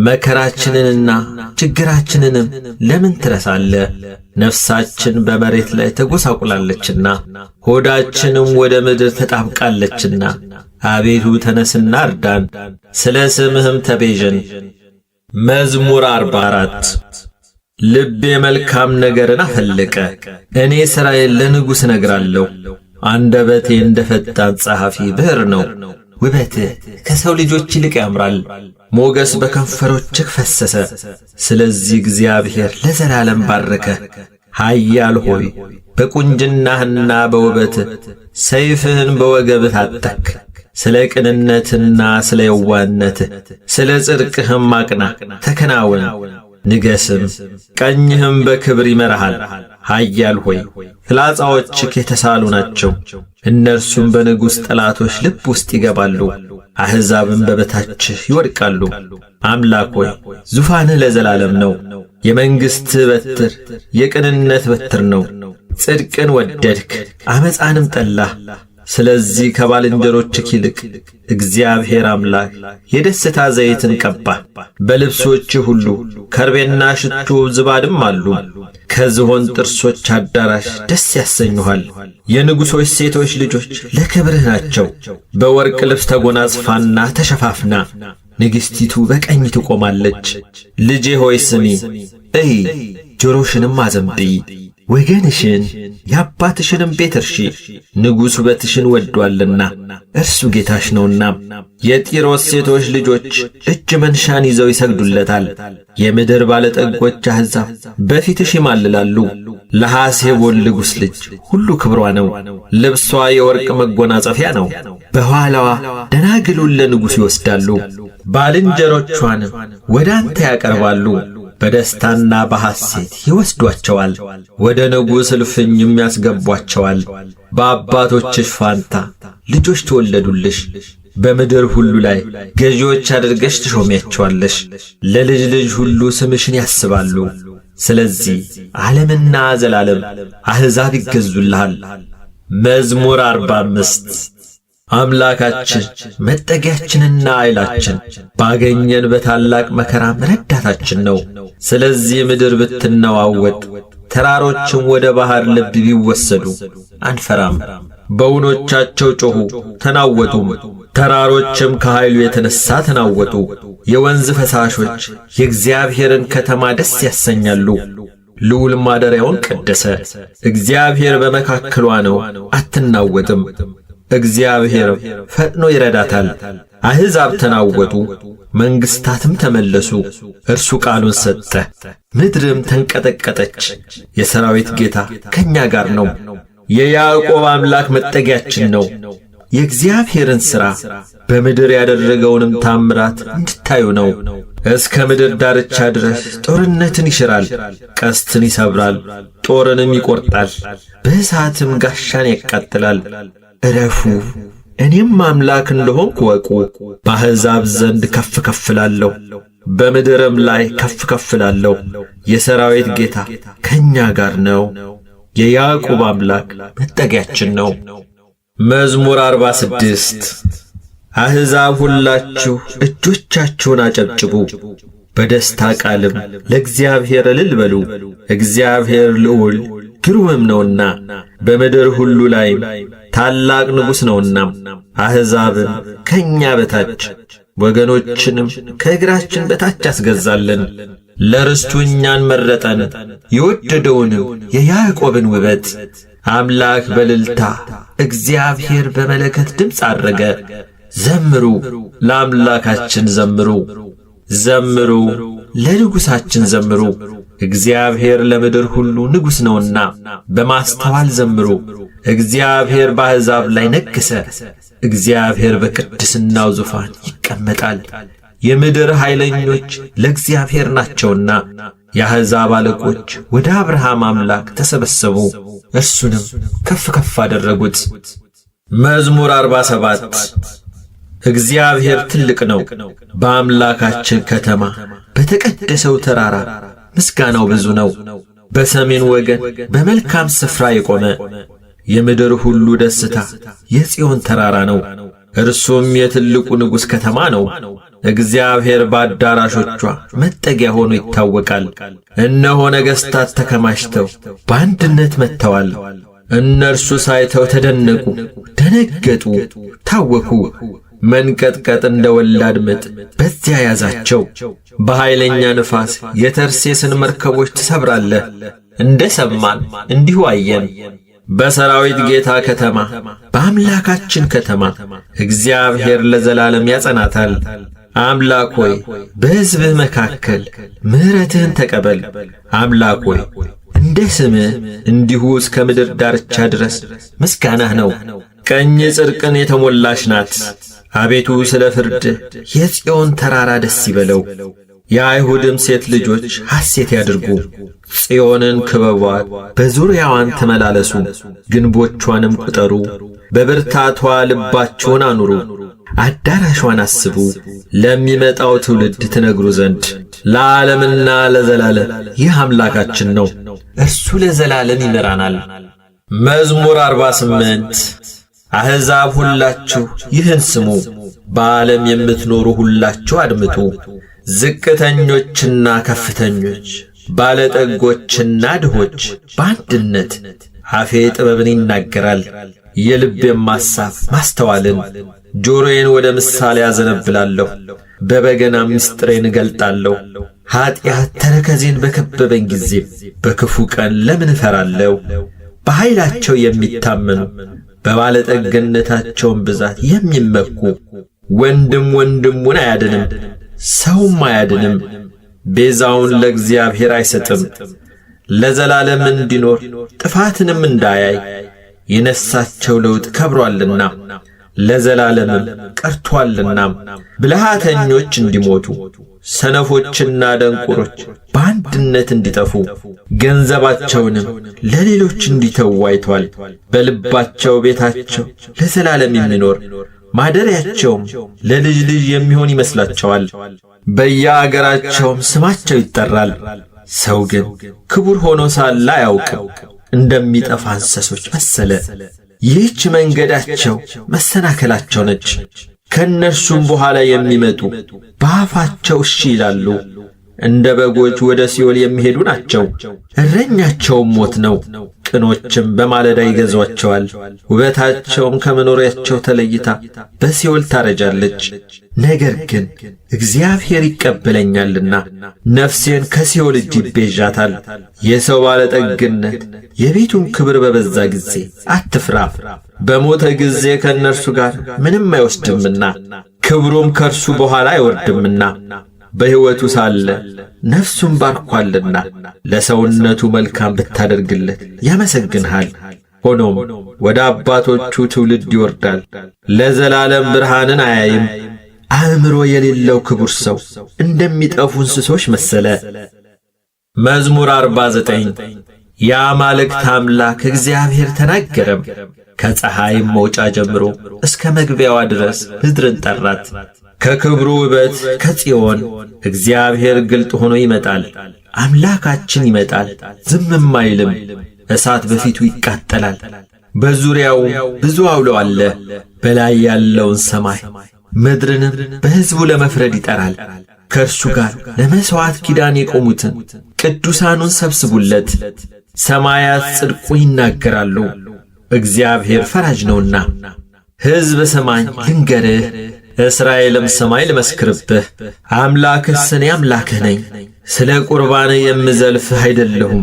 መከራችንንና ችግራችንንም ለምን ትረሳለህ? ነፍሳችን በመሬት ላይ ተጐሳቁላለችና፣ ሆዳችንም ወደ ምድር ተጣብቃለችና። አቤቱ ተነስና እርዳን፣ ስለ ስምህም ተቤዠን። መዝሙር 44 ልቤ መልካም ነገርን አፈለቀ፣ እኔ ሥራዬን ለንጉሥ እነግራለሁ። አንደበቴ እንደ ፈጣን ጸሐፊ ብዕር ነው። ውበትህ ከሰው ልጆች ይልቅ ያምራል፣ ሞገስ በከንፈሮችህ ፈሰሰ። ስለዚህ እግዚአብሔር ለዘላለም ባረከ። ኃያል ሆይ በቁንጅናህና በውበትህ ሰይፍህን በወገብህ አጠክ። ስለ ቅንነትና ስለ የዋህነትህ ስለ ጽድቅህም አቅና፣ ተከናወን፣ ንገስም፣ ቀኝህም በክብር ይመራሃል። ኃያል ሆይ ፍላጻዎችህ የተሳሉ ናቸው፣ እነርሱም በንጉሥ ጠላቶች ልብ ውስጥ ይገባሉ፣ አሕዛብም በበታችህ ይወድቃሉ። አምላክ ሆይ ዙፋንህ ለዘላለም ነው፣ የመንግሥትህ በትር የቅንነት በትር ነው። ጽድቅን ወደድክ፣ ዓመፃንም ጠላህ። ስለዚህ ከባልንጀሮችህ ይልቅ እግዚአብሔር አምላክ የደስታ ዘይትን ቀባህ። በልብሶችህ ሁሉ ከርቤና ሽቱ ዝባድም አሉ። ከዝሆን ጥርሶች አዳራሽ ደስ ያሰኙሃል። የንጉሶች ሴቶች ልጆች ለክብርህ ናቸው። በወርቅ ልብስ ተጎናጽፋና ተሸፋፍና ንግሥቲቱ በቀኝ ትቆማለች። ልጄ ሆይ ስሚ፣ እይ፣ ጆሮሽንም አዘንብዪ። ወገንሽን የአባትሽንም ቤት እርሺ። ንጉሥ ውበትሽን ወዷልና እርሱ ጌታሽ ነውና። የጢሮስ ሴቶች ልጆች እጅ መንሻን ይዘው ይሰግዱለታል። የምድር ባለጠጎች አሕዛብ በፊትሽ ይማልላሉ። ለሐሴቦን ንጉሥ ልጅ ሁሉ ክብሯ ነው። ልብሷ የወርቅ መጎናጸፊያ ነው። በኋላዋ ደናግሉን ለንጉሥ ይወስዳሉ፣ ባልንጀሮቿንም ወደ አንተ ያቀርባሉ። በደስታና በሐሴት ይወስዷቸዋል፣ ወደ ንጉሥ እልፍኝም ያስገቧቸዋል። በአባቶችሽ ፋንታ ልጆች ተወለዱልሽ፣ በምድር ሁሉ ላይ ገዢዎች አድርገሽ ትሾሚያቸዋለሽ። ለልጅ ልጅ ሁሉ ስምሽን ያስባሉ። ስለዚህ ዓለምና ዘላለም አሕዛብ ይገዙልሃል። መዝሙር 45 አምላካችን መጠጊያችንና ኃይላችን ባገኘን በታላቅ መከራም ረዳታችን ነው። ስለዚህ ምድር ብትነዋወጥ ተራሮችም ወደ ባሕር ልብ ቢወሰዱ አንፈራም። በውኖቻቸው ጮኹ ተናወጡም፣ ተራሮችም ከኃይሉ የተነሣ ተናወጡ። የወንዝ ፈሳሾች የእግዚአብሔርን ከተማ ደስ ያሰኛሉ። ልዑል ማደሪያውን ቀደሰ። እግዚአብሔር በመካከሏ ነው፣ አትናወጥም። እግዚአብሔር ፈጥኖ ይረዳታል፣ አሕዛብ ተናወጡ፣ መንግሥታትም ተመለሱ። እርሱ ቃሉን ሰጠ፣ ምድርም ተንቀጠቀጠች። የሰራዊት ጌታ ከእኛ ጋር ነው፣ የያዕቆብ አምላክ መጠጊያችን ነው። የእግዚአብሔርን ሥራ በምድር ያደረገውንም ታምራት እንድታዩ ነው። እስከ ምድር ዳርቻ ድረስ ጦርነትን ይሽራል፣ ቀስትን ይሰብራል፣ ጦርንም ይቈርጣል፣ በእሳትም ጋሻን ያቃጥላል። ዕረፉ፣ እኔም አምላክ እንደሆንኩ እወቁ። በአሕዛብ ዘንድ ከፍ ከፍ እላለሁ፣ በምድርም ላይ ከፍ ከፍ እላለሁ። የሰራዊት ጌታ ከእኛ ጋር ነው፣ የያዕቆብ አምላክ መጠጊያችን ነው። መዝሙር 46 አሕዛብ ሁላችሁ እጆቻችሁን አጨብጭቡ፣ በደስታ ቃልም ለእግዚአብሔር እልል በሉ። እግዚአብሔር ልዑል ግሩምም ነውና በምድር ሁሉ ላይም ታላቅ ንጉሥ ነውና። አሕዛብን ከእኛ በታች ወገኖችንም ከእግራችን በታች አስገዛለን። ለርስቱ እኛን መረጠን፣ የወደደውንም የያዕቆብን ውበት። አምላክ በእልልታ እግዚአብሔር በመለከት ድምፅ ዐረገ። ዘምሩ፣ ለአምላካችን ዘምሩ፣ ዘምሩ፣ ለንጉሣችን ዘምሩ። እግዚአብሔር ለምድር ሁሉ ንጉሥ ነውና በማስተዋል ዘምሩ። እግዚአብሔር በአሕዛብ ላይ ነገሠ። እግዚአብሔር በቅድስናው ዙፋን ይቀመጣል። የምድር ኃይለኞች ለእግዚአብሔር ናቸውና የአሕዛብ አለቆች ወደ አብርሃም አምላክ ተሰበሰቡ፣ እርሱንም ከፍ ከፍ አደረጉት። መዝሙር 47 እግዚአብሔር ትልቅ ነው፣ በአምላካችን ከተማ በተቀደሰው ተራራ ምስጋናው ብዙ ነው። በሰሜን ወገን በመልካም ስፍራ የቆመ የምድር ሁሉ ደስታ የጽዮን ተራራ ነው። እርሱም የትልቁ ንጉሥ ከተማ ነው። እግዚአብሔር በአዳራሾቿ መጠጊያ ሆኖ ይታወቃል። እነሆ ነገሥታት ተከማችተው በአንድነት መጥተዋል። እነርሱ ሳይተው ተደነቁ፣ ደነገጡ፣ ታወኩ። መንቀጥቀጥ እንደ ወላድ ምጥ በዚያ ያዛቸው። በኃይለኛ ንፋስ የተርሴስን መርከቦች ትሰብራለህ። እንደ ሰማን እንዲሁ አየን። በሰራዊት ጌታ ከተማ በአምላካችን ከተማ እግዚአብሔር ለዘላለም ያጸናታል። አምላክ ሆይ በሕዝብህ መካከል ምሕረትህን ተቀበል። አምላክ ሆይ እንደ ስምህ እንዲሁ እስከ ምድር ዳርቻ ድረስ ምስጋናህ ነው። ቀኝ ጽድቅን የተሞላች ናት። አቤቱ ስለ ፍርድህ የጽዮን ተራራ ደስ ይበለው። የአይሁድም ሴት ልጆች ሐሴት ያድርጉ። ጽዮንን ክበቧት፣ በዙሪያዋን ተመላለሱ፣ ግንቦቿንም ቁጠሩ። በብርታቷ ልባችሁን አኑሩ፣ አዳራሿን አስቡ፣ ለሚመጣው ትውልድ ትነግሩ ዘንድ። ለዓለምና ለዘላለም ይህ አምላካችን ነው፣ እርሱ ለዘላለም ይመራናል። መዝሙር 48 አሕዛብ ሁላችሁ ይህን ስሙ፣ በዓለም የምትኖሩ ሁላችሁ አድምጡ። ዝቅተኞችና ከፍተኞች፣ ባለጠጎችና ድሆች በአንድነት አፌ ጥበብን ይናገራል፣ የልቤም ሐሳብ ማስተዋልን። ጆሮዬን ወደ ምሳሌ አዘነብላለሁ፣ በበገና ምስጢሬን እገልጣለሁ። ኀጢአት ተረከዜን በከበበኝ ጊዜ በክፉ ቀን ለምን እፈራለሁ? በኃይላቸው የሚታመኑ በባለጠግነታቸውም ብዛት የሚመኩ ወንድም ወንድሙን አያድንም፣ ሰውም አያድንም። ቤዛውን ለእግዚአብሔር አይሰጥም፣ ለዘላለም እንዲኖር ጥፋትንም እንዳያይ። የነሳቸው ለውጥ ከብሮአልና ለዘላለምም ቀርቶአልና። ብልሃተኞች እንዲሞቱ ሰነፎችና ደንቆሮች በአንድነት እንዲጠፉ ገንዘባቸውንም ለሌሎች እንዲተዉ አይቶአል። በልባቸው ቤታቸው ለዘላለም የሚኖር ማደሪያቸውም ለልጅ ልጅ የሚሆን ይመስላቸዋል። በየአገራቸውም ስማቸው ይጠራል። ሰው ግን ክቡር ሆኖ ሳለ አያውቅም፣ እንደሚጠፋ እንስሶች መሰለ። ይህች መንገዳቸው መሰናከላቸው ነች። ከእነርሱም በኋላ የሚመጡ በአፋቸው እሺ ይላሉ። እንደ በጎች ወደ ሲኦል የሚሄዱ ናቸው፣ እረኛቸውም ሞት ነው። ቅኖችም በማለዳ ይገዟቸዋል፣ ውበታቸውም ከመኖሪያቸው ተለይታ በሲኦል ታረጃለች። ነገር ግን እግዚአብሔር ይቀበለኛልና ነፍሴን ከሲኦል እጅ ይቤዣታል። የሰው ባለጠግነት የቤቱን ክብር በበዛ ጊዜ አትፍራ፣ በሞተ ጊዜ ከእነርሱ ጋር ምንም አይወስድምና ክብሩም ከእርሱ በኋላ አይወርድምና በሕይወቱ ሳለ ነፍሱን ባርኳልና ለሰውነቱ መልካም ብታደርግለት ያመሰግንሃል። ሆኖም ወደ አባቶቹ ትውልድ ይወርዳል፣ ለዘላለም ብርሃንን አያይም። አእምሮ የሌለው ክቡር ሰው እንደሚጠፉ እንስሶች መሰለ። መዝሙር 49 የአማልክት አምላክ እግዚአብሔር ተናገረም። ከፀሐይም መውጫ ጀምሮ እስከ መግቢያዋ ድረስ ምድርን ጠራት። ከክብሩ ውበት ከጽዮን እግዚአብሔር ግልጥ ሆኖ ይመጣል። አምላካችን ይመጣል፣ ዝምም አይልም። እሳት በፊቱ ይቃጠላል፣ በዙሪያው ብዙ አውሎ አለ። በላይ ያለውን ሰማይ ምድርንም በሕዝቡ ለመፍረድ ይጠራል። ከእርሱ ጋር ለመሥዋዕት ኪዳን የቆሙትን ቅዱሳኑን ሰብስቡለት። ሰማያት ጽድቁን ይናገራሉ፣ እግዚአብሔር ፈራጅ ነውና። ሕዝብ ስማኝ ልንገርህ፣ እስራኤልም ሰማይ ልመስክርብህ። አምላክስ እኔ አምላክህ ነኝ፣ ስለ ቁርባን የምዘልፍህ አይደለሁም።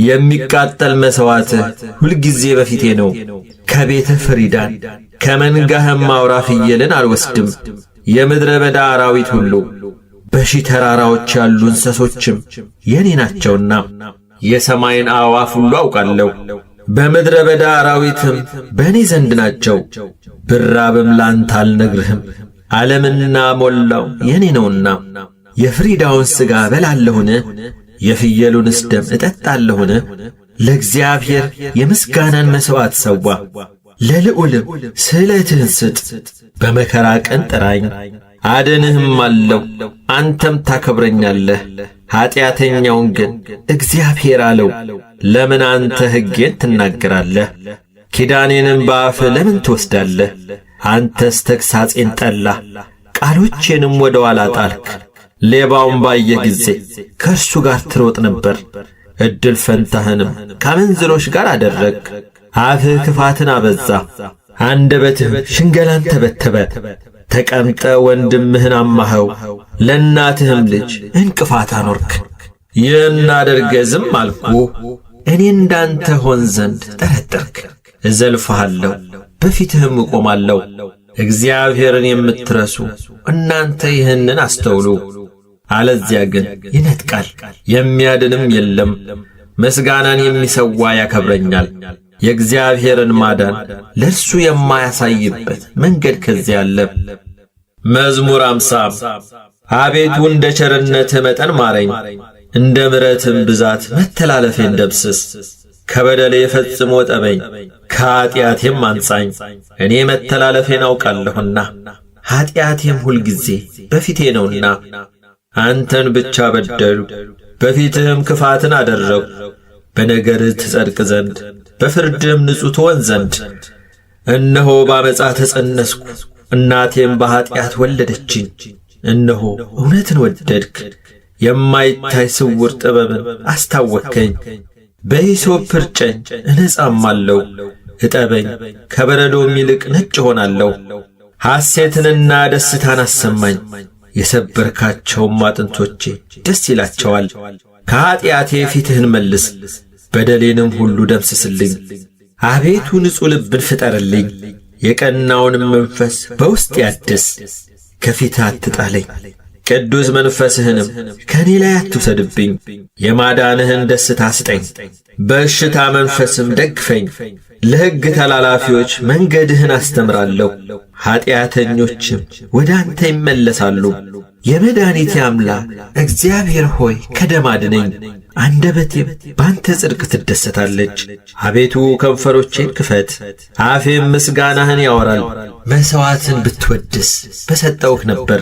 የሚቃጠል መሥዋዕትህ ሁልጊዜ በፊቴ ነው። ከቤትህ ፍሪዳን ከመንጋህም አውራ ፍየልን አልወስድም። የምድረ በዳ አራዊት ሁሉ በሺህ ተራራዎች ያሉ እንስሶችም የኔ ናቸውና የሰማይን አዕዋፍ ሁሉ አውቃለሁ። በምድረ በዳ አራዊትም በእኔ ዘንድ ናቸው። ብራብም ላንተ አልነግርህም፣ ዓለምና ሞላው የኔ ነውና። የፍሪዳውን ሥጋ በላለሁን? የፍየሉንስ ደም እጠጣለሁን? ለእግዚአብሔር የምስጋናን መሥዋዕት ሰዋ፣ ለልዑልም ስእለትህን ስጥ። በመከራ ቀን ጥራኝ አድንህም አለው፣ አንተም ታከብረኛለህ። ኀጢአተኛውን ግን እግዚአብሔር አለው፣ ለምን አንተ ሕጌን ትናገራለህ? ኪዳኔንም በአፍህ ለምን ትወስዳለህ? አንተስ ተግሣጼን ጠላህ፣ ቃሎቼንም ወደ ኋላ ጣልክ። ሌባውን ባየህ ጊዜ ከእርሱ ጋር ትሮጥ ነበር፣ ዕድል ፈንታህንም ከአመንዝሮች ጋር አደረግህ። አፍህ ክፋትን አበዛ፣ አንደበትህም ሽንገላን ተበተበ። ተቀምጠ ወንድምህን አማኸው፣ ለእናትህም ልጅ እንቅፋት አኖርክ። ይህን አድርገህ ዝም አልኩህ፣ እኔ እንዳንተ ሆን ዘንድ ጠረጠርክ። እዘልፍሃለሁ፣ በፊትህም እቆማለሁ። እግዚአብሔርን የምትረሱ እናንተ ይህንን አስተውሉ። አለዚያ ግን ይነጥቃል፣ የሚያድንም የለም። ምስጋናን የሚሰዋ ያከብረኛል። የእግዚአብሔርን ማዳን ለእርሱ የማያሳይበት መንገድ ከዚያ አለ። መዝሙር 50 አቤቱ እንደ ቸርነትህ መጠን ማረኝ፣ እንደ ምሕረትህም ብዛት መተላለፌን ደምስስ። ከበደሌ ፈጽሞ ጠበኝ፣ ከኀጢአቴም አንጻኝ። እኔ መተላለፌን አውቃለሁና ኀጢአቴም ሁልጊዜ በፊቴ ነውና። አንተን ብቻ በደሉ፣ በፊትህም ክፋትን አደረጉ። በነገርህ ትጸድቅ ዘንድ በፍርድህም ንጹሕ ትሆን ዘንድ። እነሆ ባመፃ ተጸነስኩ፣ እናቴም በኀጢአት ወለደችኝ። እነሆ እውነትን ወደድክ፣ የማይታይ ስውር ጥበብን አስታወከኝ። በሂሶጵ እርጨኝ እነጻማለሁ፣ እጠበኝ ከበረዶም ይልቅ ነጭ ሆናለሁ። ሐሴትንና ደስታን አሰማኝ፣ የሰበርካቸውም አጥንቶቼ ደስ ይላቸዋል። ከኀጢአቴ ፊትህን መልስ፣ በደሌንም ሁሉ ደምስስልኝ። አቤቱ ንጹሕ ልብን ፍጠርልኝ፣ የቀናውንም መንፈስ በውስጤ አድስ። ከፊትህ አትጣለኝ፣ ቅዱስ መንፈስህንም ከእኔ ላይ አትውሰድብኝ። የማዳንህን ደስታ ስጠኝ፣ በእሽታ መንፈስም ደግፈኝ። ለሕግ ተላላፊዎች መንገድህን አስተምራለሁ፣ ኀጢአተኞችም ወደ አንተ ይመለሳሉ። የመድኃኒቴ አምላክ እግዚአብሔር ሆይ ከደም አድነኝ፣ አንደበቴም በአንተ ጽድቅ ትደሰታለች። አቤቱ ከንፈሮቼን ክፈት፣ አፌም ምስጋናህን ያወራል። መሥዋዕትን ብትወድስ በሰጠውህ ነበር፣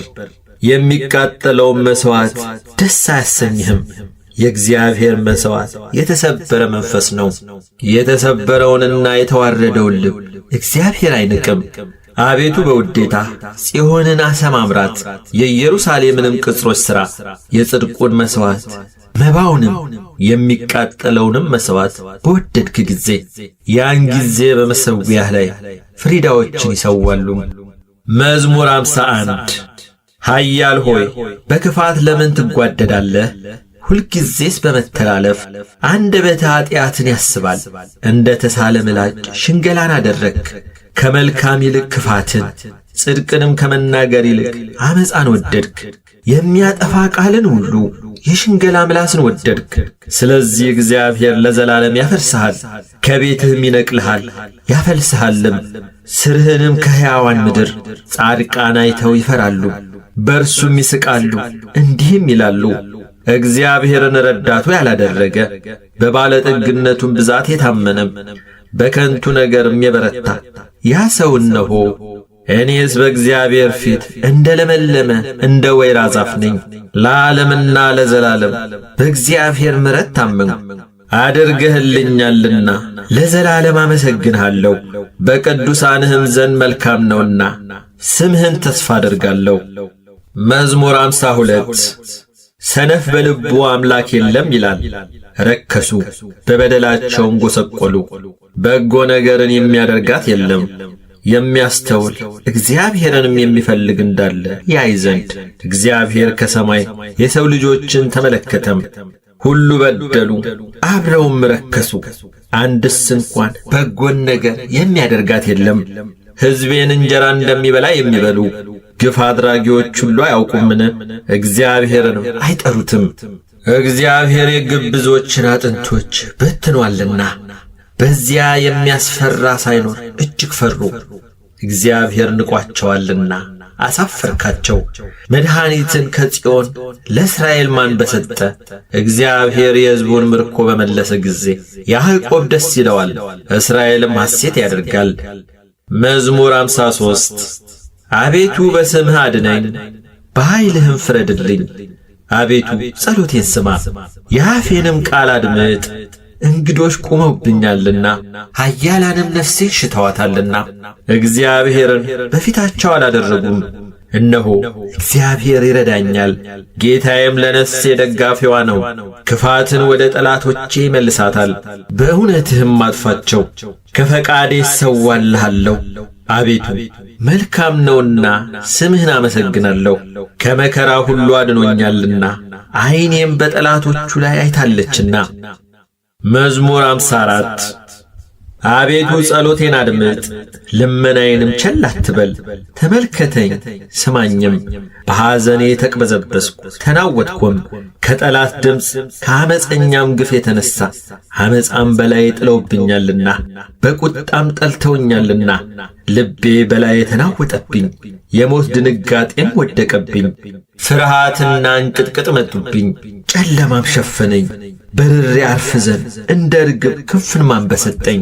የሚቃጠለውም መሥዋዕት ደስ አያሰኝህም። የእግዚአብሔር መሥዋዕት የተሰበረ መንፈስ ነው፣ የተሰበረውንና የተዋረደውን ልብ እግዚአብሔር አይንቅም። አቤቱ በውዴታ ጽዮንን አሰማምራት፣ የኢየሩሳሌምንም ቅጽሮች ሥራ። የጽድቁን መሥዋዕት መባውንም የሚቃጠለውንም መሥዋዕት በወደድክ ጊዜ ያን ጊዜ በመሠዊያህ ላይ ፍሪዳዎችን ይሰዋሉ። መዝሙር 51 ኃያል ሆይ በክፋት ለምን ትጓደዳለህ? ሁልጊዜስ በመተላለፍ አንደበትህ ኀጢአትን ያስባል። እንደ ተሳለ ምላጭ ሽንገላን አደረግክ፣ ከመልካም ይልቅ ክፋትን ጽድቅንም ከመናገር ይልቅ አመፃን ወደድክ። የሚያጠፋ ቃልን ሁሉ የሽንገላ ምላስን ወደድክ። ስለዚህ እግዚአብሔር ለዘላለም ያፈርስሃል፣ ከቤትህም ይነቅልሃል ያፈልስሃልም። ስርህንም ከሕያዋን ምድር ጻድቃን አይተው ይፈራሉ፣ በእርሱም ይስቃሉ፣ እንዲህም ይላሉ፣ እግዚአብሔርን ረዳቱ ያላደረገ በባለጠግነቱም ብዛት የታመነም በከንቱ ነገርም የበረታ ያ ሰው እነሆ እኔስ በእግዚአብሔር ፊት እንደ ለመለመ እንደ ወይራ ዛፍ ነኝ። ለዓለምና ለዘላለም በእግዚአብሔር ምሕረት ታመንሁ። አድርገህልኛልና ለዘላለም አመሰግንሃለሁ። በቅዱሳንህም ዘንድ መልካም ነውና ስምህን ተስፋ አደርጋለሁ። መዝሙር 52 ሰነፍ በልቡ አምላክ የለም ይላል። ረከሱ፣ በበደላቸውም ጐሰቈሉ። በጎ ነገርን የሚያደርጋት የለም። የሚያስተውል እግዚአብሔርንም የሚፈልግ እንዳለ ያይ ዘንድ እግዚአብሔር ከሰማይ የሰው ልጆችን ተመለከተም። ሁሉ በደሉ፣ አብረውም ረከሱ፣ አንድስ እንኳን በጎን ነገር የሚያደርጋት የለም። ሕዝቤን እንጀራ እንደሚበላ የሚበሉ ግፍ አድራጊዎች ሁሉ አያውቁምን? እግዚአብሔርንም አይጠሩትም። እግዚአብሔር የግብዞችን አጥንቶች በትኗልና በዚያ የሚያስፈራ ሳይኖር እጅግ ፈሩ። እግዚአብሔር ንቋቸዋልና አሳፈርካቸው። መድኃኒትን ከጽዮን ለእስራኤል ማን በሰጠ? እግዚአብሔር የሕዝቡን ምርኮ በመለሰ ጊዜ ያዕቆብ ደስ ይለዋል፣ እስራኤልም ሐሴት ያደርጋል። መዝሙር 53 አቤቱ በስምህ አድነኝ፣ በኃይልህም ፍረድልኝ። አቤቱ ጸሎቴን ስማ፣ የአፌንም ቃል አድምጥ። እንግዶች ቆመውብኛልና ኃያላንም ነፍሴን ሽተዋታልና እግዚአብሔርን በፊታቸው አላደረጉም። እነሆ እግዚአብሔር ይረዳኛል፣ ጌታዬም ለነፍሴ ደጋፊዋ ነው። ክፋትን ወደ ጠላቶቼ ይመልሳታል፣ በእውነትህም አጥፋቸው። ከፈቃዴ እሰዋልሃለሁ። አቤቱ መልካም ነውና ስምህን አመሰግናለሁ። ከመከራ ሁሉ አድኖኛልና ዐይኔም በጠላቶቹ ላይ አይታለችና። መዝሙር 54 አቤቱ ጸሎቴን አድምጥ፣ ልመናዬንም ቸል አትበል። ተመልከተኝ ስማኝም። በሐዘኔ ተቅበዘበዝኩ ተናወጥኩም፣ ከጠላት ድምፅ ከዓመፀኛም ግፍ የተነሣ። ዓመፃም በላዬ ጥለውብኛልና በቁጣም ጠልተውኛልና። ልቤ በላዬ ተናወጠብኝ፣ የሞት ድንጋጤም ወደቀብኝ። ፍርሃትና እንቅጥቅጥ መጡብኝ፣ ጨለማም ሸፈነኝ። በርሬ አርፍ ዘንድ እንደ ርግብ ክንፍን ማን በሰጠኝ?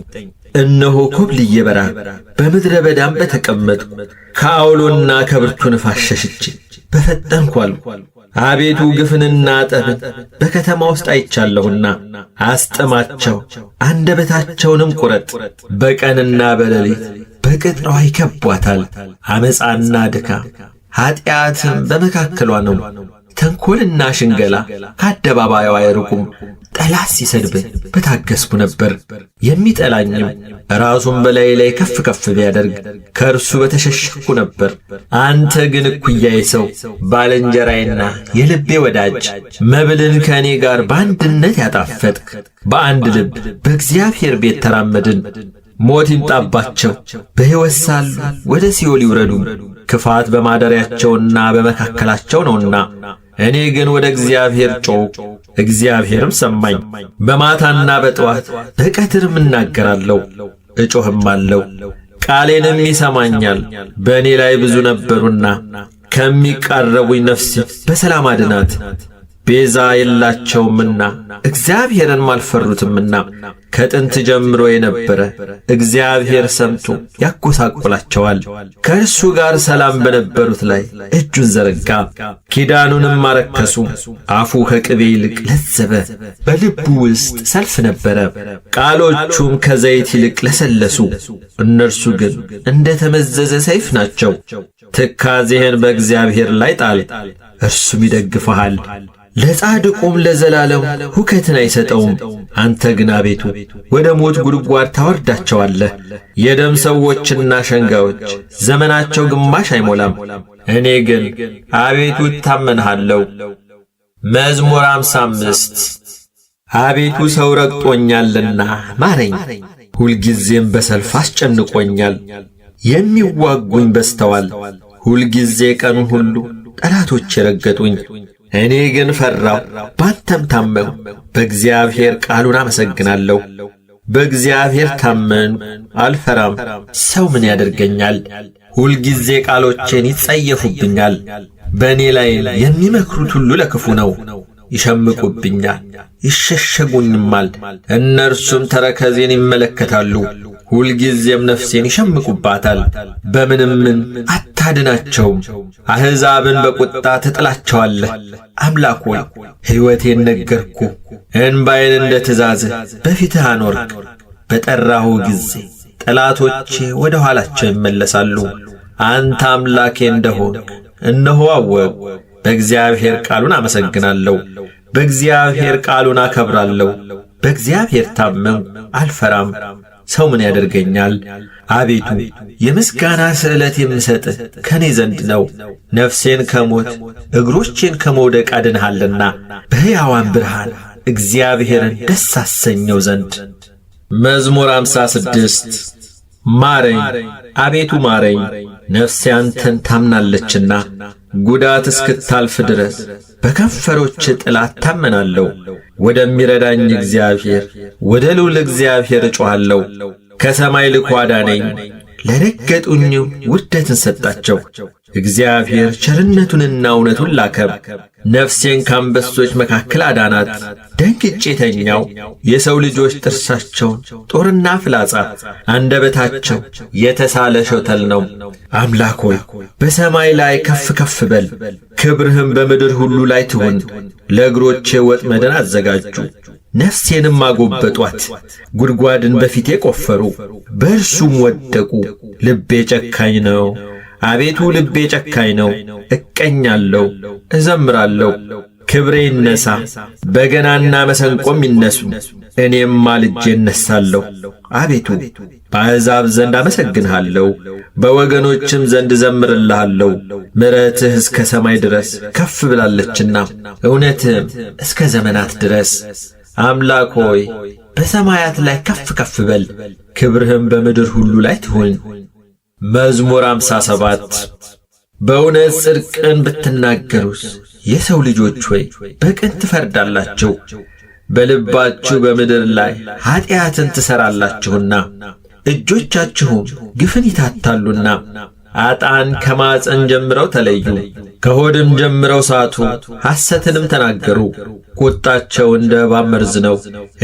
እነሆ ኮብልዬ በራብ በምድረ በዳም በተቀመጥኩ፣ ከአውሎና ከብርቱ ንፋስ ሸሽቼ በፈጠንኩ አልኩ። አቤቱ ግፍንና ጠብን በከተማ ውስጥ አይቻለሁና አስጥማቸው፣ አንደበታቸውንም ቁረጥ። በቀንና በሌሊት በቅጥሯ ይከቧታል። ዓመፃና ድካም ኀጢአትም በመካከሏ ነው። ተንኰልና ሽንገላ ከአደባባይዋ አይርቁም። ጠላት ሲሰድበኝ በታገስኩ ነበር። የሚጠላኝም ራሱን በላዬ ላይ ከፍ ከፍ ቢያደርግ ከእርሱ በተሸሸኩ ነበር። አንተ ግን እኩያዬ ሰው፣ ባልንጀራዬና የልቤ ወዳጅ፣ መብልን ከእኔ ጋር በአንድነት ያጣፈጥክ፣ በአንድ ልብ በእግዚአብሔር ቤት ተራመድን። ሞት ይምጣባቸው፣ በሕይወት ሳሉ ወደ ሲኦል ይውረዱ። ክፋት በማደሪያቸውና በመካከላቸው ነውና። እኔ ግን ወደ እግዚአብሔር ጮኽሁ፣ እግዚአብሔርም ሰማኝ። በማታና በጠዋት በቀትርም እናገራለሁ፣ እጮኽማለሁ፣ ቃሌንም ይሰማኛል። በእኔ ላይ ብዙ ነበሩና ከሚቃረቡኝ ነፍሴ በሰላም አድናት። ቤዛ የላቸውምና እግዚአብሔርን አልፈሩትምና። ከጥንት ጀምሮ የነበረ እግዚአብሔር ሰምቶ ያጐሳቁላቸዋል። ከእርሱ ጋር ሰላም በነበሩት ላይ እጁን ዘረጋ፣ ኪዳኑንም አረከሱ። አፉ ከቅቤ ይልቅ ለዘበ፣ በልቡ ውስጥ ሰልፍ ነበረ። ቃሎቹም ከዘይት ይልቅ ለሰለሱ፣ እነርሱ ግን እንደ ተመዘዘ ሰይፍ ናቸው። ትካዜህን በእግዚአብሔር ላይ ጣል፣ እርሱም ይደግፍሃል። ለጻድቁም ለዘላለም ሁከትን አይሰጠውም። አንተ ግን አቤቱ ወደ ሞት ጉድጓድ ታወርዳቸዋለህ። የደም ሰዎችና ሸንጋዮች ዘመናቸው ግማሽ አይሞላም። እኔ ግን አቤቱ እታመንሃለሁ። መዝሙር 55 አቤቱ ሰው ረግጦኛልና ማረኝ፣ ሁልጊዜም በሰልፍ አስጨንቆኛል። የሚዋጉኝ በዝተዋል። ሁልጊዜ ቀኑን ሁሉ ጠላቶች ረገጡኝ። እኔ ግን ፈራሁ፣ ባንተም ታመንሁ። በእግዚአብሔር ቃሉን አመሰግናለሁ። በእግዚአብሔር ታመንሁ፣ አልፈራም። ሰው ምን ያደርገኛል? ሁልጊዜ ቃሎቼን ይጸየፉብኛል። በእኔ ላይ የሚመክሩት ሁሉ ለክፉ ነው። ይሸምቁብኛል፣ ይሸሸጉኝማል። እነርሱም ተረከዜን ይመለከታሉ። ሁልጊዜም ነፍሴን ይሸምቁባታል። በምንምን አታድናቸውም። አሕዛብን በቁጣ ትጥላቸዋለህ። አምላክ ሆይ ሕይወቴን ነገርኩ። እንባዬን እንደ ትእዛዝህ በፊትህ አኖርክ። በጠራሁ ጊዜ ጠላቶቼ ወደ ኋላቸው ይመለሳሉ። አንተ አምላኬ እንደሆንክ እነሆ አወቅሁ። በእግዚአብሔር ቃሉን አመሰግናለሁ። በእግዚአብሔር ቃሉን አከብራለሁ። በእግዚአብሔር ታመንሁ፣ አልፈራም። ሰው ምን ያደርገኛል? አቤቱ የምስጋና ስዕለት የምሰጥህ ከኔ ዘንድ ነው። ነፍሴን ከሞት እግሮቼን ከመውደቅ አድንሃልና በሕያዋን ብርሃን እግዚአብሔርን ደስ አሰኘው ዘንድ። መዝሙር 56 ማረኝ፣ አቤቱ ማረኝ፣ ነፍሴ አንተን ታምናለችና። ጉዳት እስክታልፍ ድረስ በከንፈሮች ጥላ እታመናለሁ። ወደሚረዳኝ እግዚአብሔር ወደ ልዑል እግዚአብሔር እጮኻለሁ። ከሰማይ ልኮ አዳነኝ፣ ለረገጡኝ ውርደትን ሰጣቸው። እግዚአብሔር ቸርነቱንና እውነቱን ላከም። ነፍሴን ከአንበሶች መካከል አዳናት። ደንግጬ ተኛው። የሰው ልጆች ጥርሳቸውን ጦርና ፍላጻ፣ አንደበታቸው የተሳለ ሾተል ነው። አምላክ ሆይ በሰማይ ላይ ከፍ ከፍ በል፣ ክብርህም በምድር ሁሉ ላይ ትሁን። ለእግሮቼ ወጥመድን አዘጋጁ፣ ነፍሴንም አጎበጧት። ጉድጓድን በፊቴ ቆፈሩ፣ በእርሱም ወደቁ። ልቤ ጨካኝ ነው፣ አቤቱ ልቤ ጨካኝ ነው። እቀኛለሁ፣ እዘምራለሁ። ክብሬ ይነሣ፣ በገናና መሰንቆም ይነሱ። እኔም ማልጄ እነሣለሁ። አቤቱ በአሕዛብ ዘንድ አመሰግንሃለሁ፣ በወገኖችም ዘንድ እዘምርልሃለሁ። ምሕረትህ እስከ ሰማይ ድረስ ከፍ ብላለችና እውነትህም እስከ ዘመናት ድረስ። አምላክ ሆይ በሰማያት ላይ ከፍ ከፍ በል፣ ክብርህም በምድር ሁሉ ላይ ትሁን። መዝሙር 57 በእውነት ጽድቅን ብትናገሩስ የሰው ልጆች ሆይ በቅን ትፈርዳላችሁ። በልባችሁ በምድር ላይ ኀጢአትን ትሠራላችሁና እጆቻችሁም ግፍን ይታታሉና። አጣን ከማፀን ጀምረው ተለዩ፣ ከሆድም ጀምረው ሳቱ፣ ሐሰትንም ተናገሩ። ቁጣቸው እንደ እባብ መርዝ ነው፣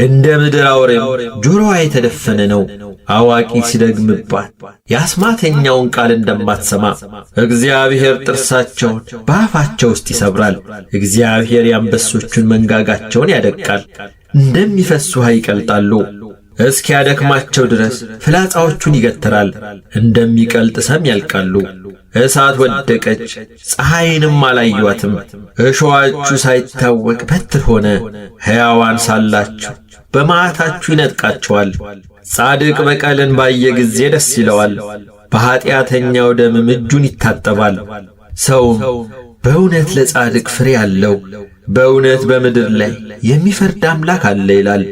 እንደ ምድር አውሬም ጆሮዋ የተደፈነ ነው። አዋቂ ሲደግምባት የአስማተኛውን ቃል እንደማትሰማ እግዚአብሔር ጥርሳቸውን በአፋቸው ውስጥ ይሰብራል። እግዚአብሔር የአንበሶቹን መንጋጋቸውን ያደቃል፣ እንደሚፈስስ ውኃ ይቀልጣሉ። እስኪያደክማቸው ድረስ ፍላጻዎቹን ይገትራል፣ እንደሚቀልጥ ሰም ያልቃሉ። እሳት ወደቀች፣ ፀሐይንም አላዩአትም። እሾዋችሁ ሳይታወቅ በትር ሆነ። ሕያዋን ሳላችሁ በመዓታችሁ ይነጥቃቸዋል። ጻድቅ በቀልን ባየ ጊዜ ደስ ይለዋል፣ በኀጢአተኛው ደምም እጁን ይታጠባል። ሰውም በእውነት ለጻድቅ ፍሬ አለው፣ በእውነት በምድር ላይ የሚፈርድ አምላክ አለ ይላል።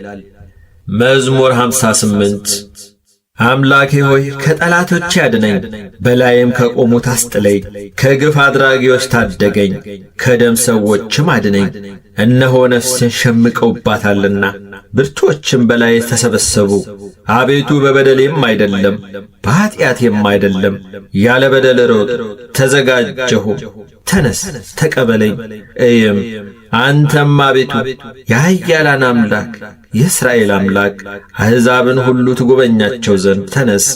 መዝሙር 58 አምላኬ ሆይ ከጠላቶቼ አድነኝ፣ በላይም ከቆሙት አስጥለኝ። ከግፍ አድራጊዎች ታደገኝ፣ ከደም ሰዎችም አድነኝ። እነሆ ነፍሴን ሸምቀውባታልና ብርቶችም በላይ ተሰበሰቡ። አቤቱ በበደሌም አይደለም በኀጢአቴም አይደለም፣ ያለ በደል ሮጥ ተዘጋጀሁ። ተነስ ተቀበለኝ እይም። አንተም አቤቱ የኃያላን አምላክ የእስራኤል አምላክ አሕዛብን ሁሉ ትጎበኛቸው ዘንድ ተነስ።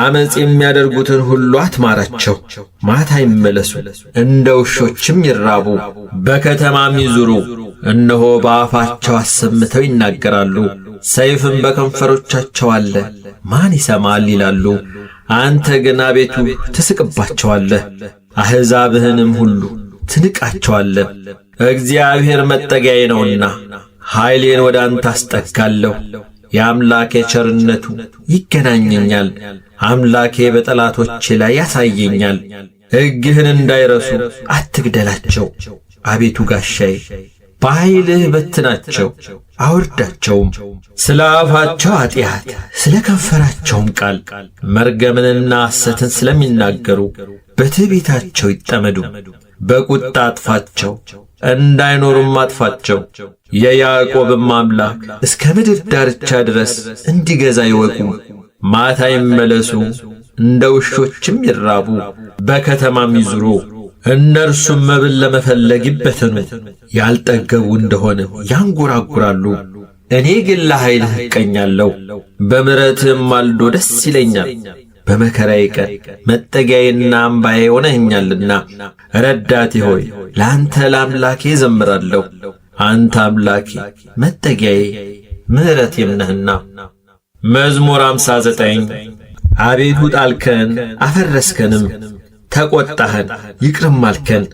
ዓመፅ የሚያደርጉትን ሁሉ አትማራቸው። ማታ ይመለሱ፣ እንደ ውሾችም ይራቡ፣ በከተማም ይዙሩ። እነሆ በአፋቸው አሰምተው ይናገራሉ፣ ሰይፍም በከንፈሮቻቸው አለ፣ ማን ይሰማል ይላሉ። አንተ ግን አቤቱ ትስቅባቸዋለህ፣ አሕዛብህንም ሁሉ ትንቃቸዋለህ። እግዚአብሔር መጠጊያዬ ነውና ኃይሌን ወደ አንተ አስጠጋለሁ። የአምላኬ ቸርነቱ ይገናኘኛል፣ አምላኬ በጠላቶቼ ላይ ያሳየኛል። ሕግህን እንዳይረሱ አትግደላቸው። አቤቱ ጋሻዬ በኃይልህ በትናቸው አውርዳቸውም። ስለ አፋቸው ኃጢአት ስለ ከንፈራቸውም ቃል መርገምንና ሐሰትን ስለሚናገሩ በትዕቢታቸው ይጠመዱ። በቁጣ አጥፋቸው፣ እንዳይኖሩም አጥፋቸው። የያዕቆብም አምላክ እስከ ምድር ዳርቻ ድረስ እንዲገዛ ይወቁ። ማታ ይመለሱ፣ እንደ ውሾችም ይራቡ፣ በከተማም ይዙሩ። እነርሱም መብል ለመፈለግ ይበተኑ፣ ያልጠገቡ እንደሆነ ያንጎራጉራሉ። እኔ ግን ለኃይልህ እቀኛለሁ፣ በምሕረትህም ማልዶ ደስ ይለኛል። በመከራዬ ቀን መጠጊያዬና አምባዬ ሆነኸኛልና፣ ረዳቴ ሆይ ለአንተ ለአምላኬ ዘምራለሁ። አንተ አምላኬ መጠጊያዬ ምሕረቴም ነህና። መዝሙር 59 አቤቱ ጣልከን አፈረስከንም፣ ተቈጣኸን ይቅርም አልከን።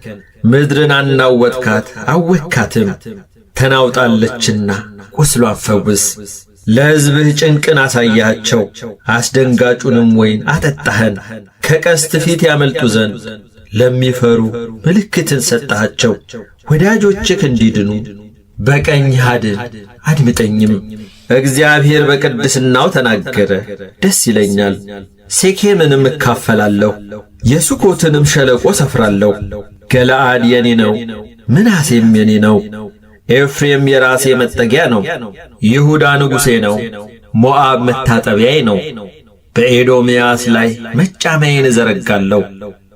ምድርን አናወጥካት አወካትም፣ ተናውጣለችና ቁስሏን ፈውስ። ለሕዝብህ ጭንቅን አሳያቸው፣ አስደንጋጩንም ወይን አጠጣኸን። ከቀስት ፊት ያመልጡ ዘንድ ለሚፈሩ ምልክትን ሰጠሃቸው። ወዳጆችህ እንዲድኑ በቀኝህ አድን አድምጠኝም። እግዚአብሔር በቅድስናው ተናገረ፣ ደስ ይለኛል። ሴኬምንም እካፈላለሁ፣ የሱኮትንም ሸለቆ ሰፍራለሁ። ገለዓድ የኔ ነው፣ ምናሴም የኔ ነው። ኤፍሬም የራሴ መጠጊያ ነው፣ ይሁዳ ንጉሴ ነው፣ ሞዓብ መታጠቢያዬ ነው። በኤዶምያስ ላይ መጫማዬን እዘረጋለሁ፣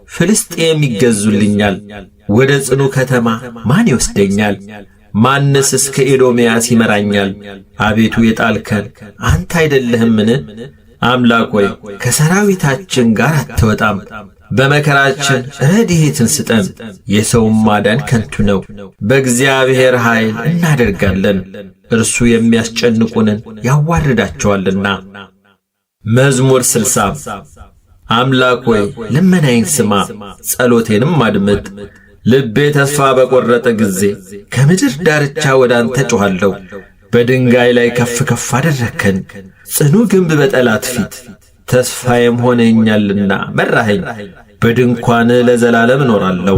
ፍልስጤም ይገዙልኛል። ወደ ጽኑ ከተማ ማን ይወስደኛል? ማንስ እስከ ኤዶምያስ ይመራኛል? አቤቱ የጣልከን አንተ አይደለህምን? አምላክ ሆይ ከሰራዊታችን ጋር አትወጣም። በመከራችን ረድኤትን ስጠን። የሰውም ማዳን ከንቱ ነው። በእግዚአብሔር ኃይል እናደርጋለን፣ እርሱ የሚያስጨንቁንን ያዋርዳቸዋልና። መዝሙር 60 አምላክ ሆይ ልመናዬን ስማ፣ ጸሎቴንም አድምጥ። ልቤ ተስፋ በቈረጠ ጊዜ ከምድር ዳርቻ ወደ አንተ ጮኻለሁ። በድንጋይ ላይ ከፍ ከፍ አደረግከን፣ ጽኑ ግንብ በጠላት ፊት። ተስፋዬም ሆነኛልና መራኸኝ። በድንኳንህ ለዘላለም እኖራለሁ፣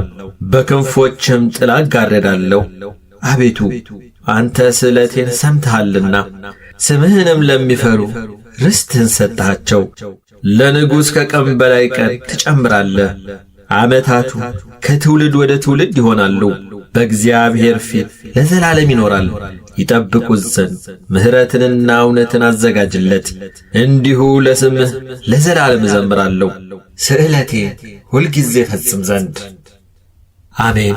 በክንፎችም ጥላ እጋረዳለሁ። አቤቱ አንተ ስእለቴን ሰምተሃልና፣ ስምህንም ለሚፈሩ ርስትህን ሰጠሃቸው። ለንጉሥ ከቀን በላይ ቀን ትጨምራለህ። ዓመታቱ ከትውልድ ወደ ትውልድ ይሆናሉ። በእግዚአብሔር ፊት ለዘላለም ይኖራል። ይጠብቁት ዘንድ ምሕረትንና እውነትን አዘጋጅለት። እንዲሁ ለስምህ ለዘላለም እዘምራለሁ፣ ስእለቴን ሁልጊዜ ፈጽም ዘንድ። አሜን።